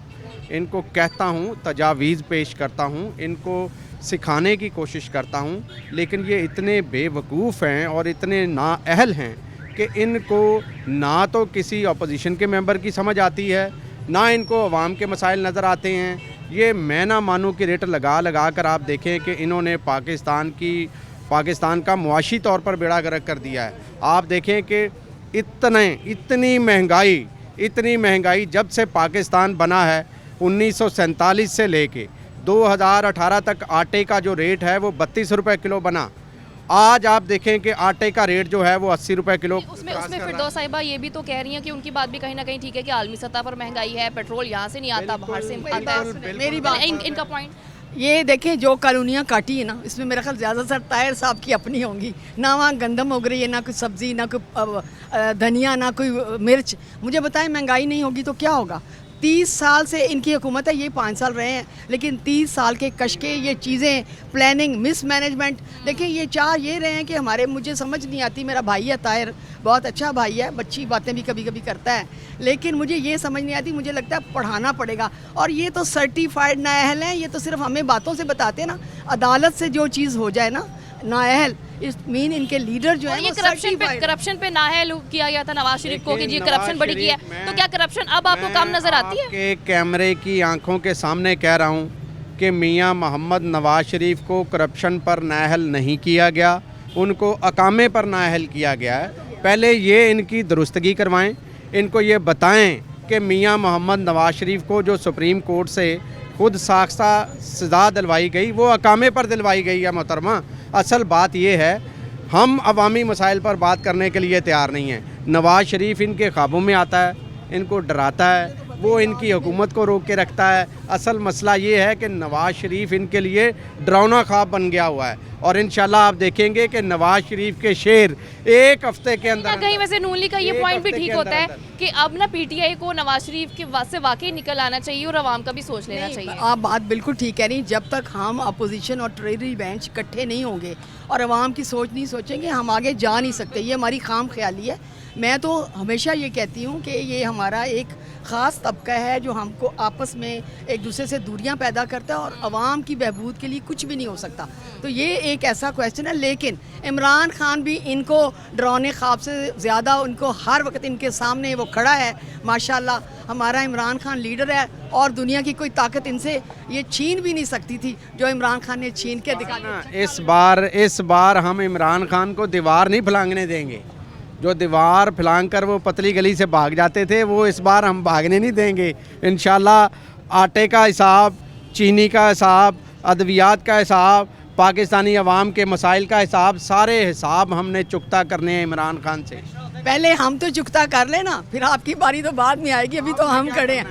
इनको कहता हूँ, तजावीज़ पेश करता हूँ, इनको सिखाने की कोशिश करता हूँ। लेकिन ये इतने बेवकूफ़ हैं और इतने नाअहल हैं कि इनको ना तो किसी अपोजिशन के मेंबर की समझ आती है, ना इनको अवाम के मसाइल नज़र आते हैं। ये मैं ना मानूँ कि रेट लगा कर आप देखें कि इन्होंने पाकिस्तान का मुआशी तौर पर बेड़ा गर्क कर दिया है। आप देखें कि इतनी महंगाई जब से पाकिस्तान बना है 1947 से लेके 2018 तक आटे का जो रेट है वो 32 रुपये किलो बना। आज आप देखें कि आटे का रेट जो है वो 80 रुपये किलो। उसमें फिर दो साहिबा ये भी तो कह रही हैं कि उनकी बात भी कहीं ना कहीं ठीक है कि आलमी सतह पर महंगाई है, पेट्रोल यहाँ से नहीं आता, बाहर से आता है। मेरी बात इनका पॉइंट ये देखें, जो कॉलोनियाँ काटी है ना, इसमें मेरा ख्याल ज़्यादातर ताहिर साहब की अपनी होंगी। ना वहाँ गंदम उग रही है, ना कोई सब्ज़ी, ना कोई धनिया, ना कोई मिर्च। मुझे बताएं महंगाई नहीं होगी तो क्या होगा? 30 साल से इनकी हुकूमत है, ये 5 साल रहे हैं, लेकिन 30 साल के कशके, ये चीज़ें, प्लानिंग, मिसमैनेजमेंट, देखिए ये चाह ये रहे हैं कि हमारे, मुझे समझ नहीं आती, मेरा भाई है ताहिर, बहुत अच्छा भाई है, अच्छी बातें भी कभी कभी करता है, लेकिन मुझे ये समझ नहीं आती, मुझे लगता है पढ़ाना पड़ेगा। और ये तो सर्टिफाइड नाअहल हैं, ये तो सिर्फ हमें बातों से बताते हैं ना, अदालत से जो चीज़ हो जाए ना नाअहल, इस मीन इनके लीडर जो है ये करप्शन पे नाअहल किया गया था नवाज शरीफ को कि जी करप्शन बड़ी की है, तो क्या करप्शन अब आपको कम नजर आती है? के कैमरे की आंखों के सामने कह रहा हूँ कि मियां मोहम्मद नवाज शरीफ को करप्शन पर नाअहल नहीं किया गया, उनको अकामे पर नाअहल किया गया है। पहले ये इनकी दुरुस्तगी करवाएं, इनको ये बताएं कि मियां मोहम्मद नवाज शरीफ को जो सुप्रीम कोर्ट से खुद साख्ता सज़ा दिलवाई गई वो अकामे पर दिलवाई गई है मोहतरमा। असल बात ये है, हम अवामी मसाइल पर बात करने के लिए तैयार नहीं हैं। नवाज शरीफ इनके ख्वाबों में आता है, इनको डराता है, वो इनकी हुकूमत को रोक के रखता है। असल मसला ये है कि नवाज शरीफ इनके लिए डरावना ख्वाब बन गया हुआ है, और इंशाल्लाह आप देखेंगे कि नवाज शरीफ के शेर एक हफ्ते के अंदर कहीं वैसे नून लीग का ये पॉइंट भी ठीक होता है कि अब ना पीटीआई को नवाज शरीफ के से वाकई निकल आना चाहिए और आवाम का भी सोच लेना चाहिए। आप बात बिल्कुल ठीक कह रही हैं, जब तक हम अपोजिशन और ट्रेजरी बेंच इकट्ठे नहीं होंगे और आवाम की सोच नहीं सोचेंगे, हम आगे जा नहीं सकते। ये हमारी खाम ख्याली है। मैं तो हमेशा ये कहती हूँ कि ये हमारा एक ख़ास तबका है जो हमको आपस में एक दूसरे से दूरियां पैदा करता है और आवाम की बहबूद के लिए कुछ भी नहीं हो सकता। तो ये एक ऐसा क्वेश्चन है, लेकिन इमरान खान भी इनको डरावने ख्वाब से ज़्यादा, उनको हर वक्त इनके सामने वो खड़ा है। माशाल्लाह हमारा इमरान खान लीडर है और दुनिया की कोई ताकत इनसे ये छीन भी नहीं सकती थी जो इमरान खान ने छीन के दिखाया। इस बार हम इमरान खान को दीवार नहीं फलांगने देंगे। जो दीवार फलांग कर वो पतली गली से भाग जाते थे, वो इस बार हम भागने नहीं देंगे। इंशाल्लाह आटे का हिसाब, चीनी का हिसाब, अद्वियात का हिसाब, पाकिस्तानी अवाम के मसाइल का हिसाब, सारे हिसाब हमने चुकता करने हैं इमरान खान से। पहले हम तो चुकता कर लेना, फिर आपकी बारी तो बाद में आएगी, अभी तो हम खड़े हैं।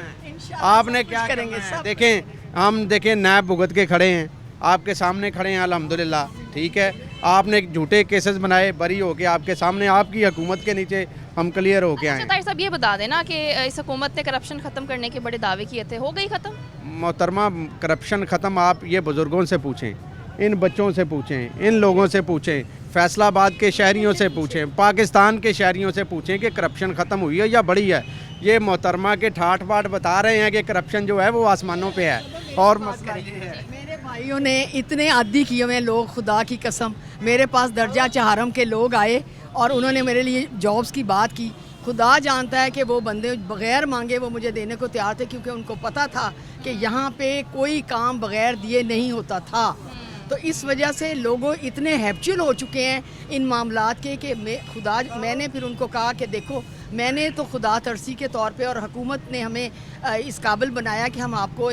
आपने क्या करेंगे? हम देखें नैब भुगत के खड़े हैं, आपके सामने खड़े हैं अल्हम्दुलिल्लाह, ठीक है। आपने झूठे केसेस बनाए, बरी होके आपके सामने, आपकी हुकूमत के नीचे हम क्लियर होके आए। ताहिर साहब ये बता देना कि इस हुकूमत ने करप्शन ख़त्म करने के बड़े दावे किए थे, हो गई ख़त्म? मोहतरमा करप्शन ख़त्म आप ये बुज़ुर्गों से पूछें, इन बच्चों से पूछें, इन लोगों से पूछें, फैसलाबाद के शहरियों से पूछें, पाकिस्तान के शहरियों से पूछें कि करप्शन ख़त्म हुई है या बढ़ी है। ये मोहतरमा के ठाठ बाट बता रहे हैं कि करप्शन जो है वो आसमानों पे है। और मसला ये है, मेरे भाइयों ने इतने आदी किए हुए लोग, खुदा की कसम, मेरे पास दर्जा चहारम के लोग आए और उन्होंने मेरे लिए जॉब्स की बात की। खुदा जानता है कि वो बंदे बग़ैर मांगे वो मुझे देने को तैयार थे, क्योंकि उनको पता था कि यहाँ पे कोई काम बग़ैर दिए नहीं होता था। तो इस वजह से लोगों इतने हैप्चुअल हो चुके हैं इन मामलात के कि मैंने फिर उनको कहा कि देखो, मैंने तो खुदा तरसी के तौर पे और हुकूमत ने हमें इस काबिल बनाया कि हम आपको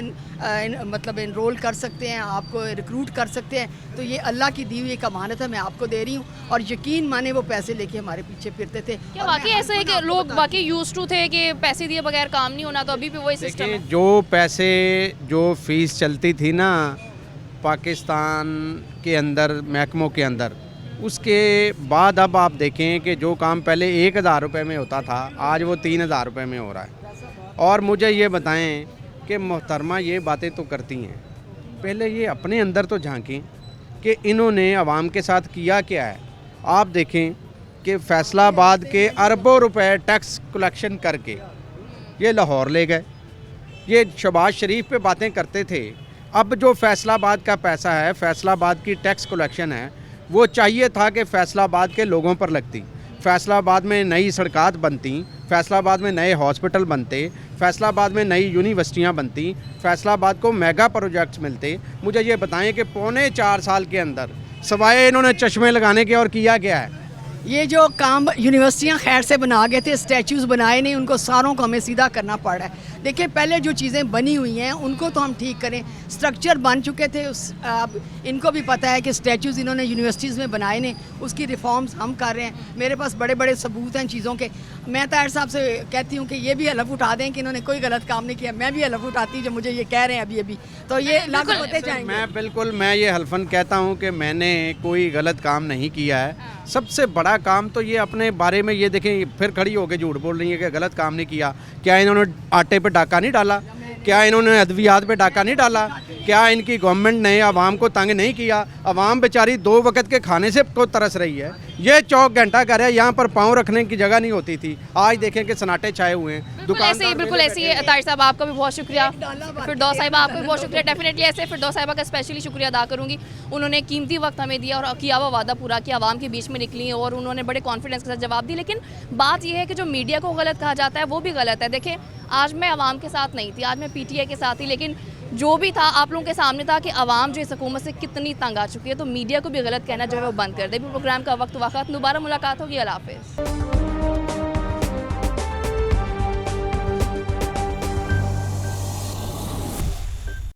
मतलब इनरोल कर सकते हैं, आपको रिक्रूट कर सकते हैं। तो ये अल्लाह की दी हुई एक अमानत है, मैं आपको दे रही हूँ। और यकीन माने वो पैसे लेके हमारे पीछे फिरते थे। क्या वाकई ऐसा है कि लोग वाकई यूज्ड टू थे कि पैसे दिए बगैर काम नहीं होना, तो अभी भी वही सिस्टम है? जो फीस चलती थी ना पाकिस्तान के अंदर, महकमों के अंदर, उसके बाद अब आप देखें कि जो काम पहले 1000 रुपये में होता था, आज वो 3000 रुपये में हो रहा है। और मुझे ये बताएं कि मोहतरमा ये बातें तो करती हैं, पहले ये अपने अंदर तो झांकें कि इन्होंने आवाम के साथ किया क्या है। आप देखें कि फैसलाबाद के अरबों रुपए टैक्स कलेक्शन करके ये लाहौर ले गए। ये शहबाज शरीफ पे बातें करते थे। अब जो फैसलाबाद का पैसा है, फैसलाबाद की टैक्स कलेक्शन है, वो चाहिए था कि फैसलाबाद के लोगों पर लगती, फैसलाबाद में नई सड़कात बनती, फैसलाबाद में नए हॉस्पिटल बनते, फैसलाबाद में नई यूनिवर्सिटियां बनती, फैसलाबाद को मेगा प्रोजेक्ट्स मिलते। मुझे ये बताएं कि पौने 4 साल के अंदर सवाए इन्होंने चश्मे लगाने के और किया क्या है? ये जो काम यूनिवर्सिटियां खैर से बना गए थे, स्टैचूज बनाए नहीं, उनको सारों को हमें सीधा करना पड़ रहा है। देखिए, पहले जो चीज़ें बनी हुई हैं उनको तो हम ठीक करें, स्ट्रक्चर बन चुके थे। अब इनको भी पता है कि स्टैचूज़ इन्होंने यूनिवर्सिटीज़ में बनाए नहीं, उसकी रिफॉर्म्स हम कर रहे हैं। मेरे पास बड़े बड़े सबूत हैं चीज़ों के। मैं ताहिर साहब से कहती हूँ कि ये भी हलफ उठा दें कि इन्होंने कोई गलत काम नहीं किया। मैं भी हलफ उठाती जो मुझे ये कह रहे हैं अभी तो ये लागू होते जाएंगे। मैं ये हल्फन कहता हूँ कि मैंने कोई गलत काम नहीं किया है। सबसे बड़ा किया काम तो ये अपने बारे में ये देखें फिर खड़ी होकर झूठ बोल रही है कि गलत काम नहीं किया। क्या इन्होंने आटे पे डाका नहीं डाला? क्या इन्होंने अद्वियात पे डाका नहीं डाला? क्या इनकी गवर्नमेंट ने आवाम को तंग नहीं किया? आवाम बेचारी 2 वक्त के खाने से को तरस रही है। ये चौक घंटा घर है, यहाँ पर पाँव रखने की जगह नहीं होती थी। आज देखें कि सन्नाटे छाए हुए हैं। बिल्कुल ऐसे ही ताहिर साहब आपका भी बहुत शुक्रिया, फिरदौस साहिबा आपका भी बहुत शुक्रिया। डेफिनेटली ऐसे फिरदौस साहिबा का स्पेशली शुक्रिया अदा करूँगी। उन्होंने कीमती वक्त हमें दिया और किया हुआ वादा पूरा किया, आवाम के बीच में निकली और उन्होंने बड़े कॉन्फिडेंस के साथ जवाब दी। लेकिन बात यह है कि जो मीडिया को गलत कहा जाता है वो भी गलत है। देखें आज मैं आवाम के साथ नहीं थी, आज मैं PTI के साथ थी, लेकिन जो भी था आप लोगों के सामने था कि आवाम जो इस हुकूमत से कितनी तंग आ चुकी है। तो मीडिया को भी गलत कहना जो है वो बंद कर दे। प्रोग्राम का वक्त दोबारा मुलाकात होगी। अल्लाह हाफ़िज़।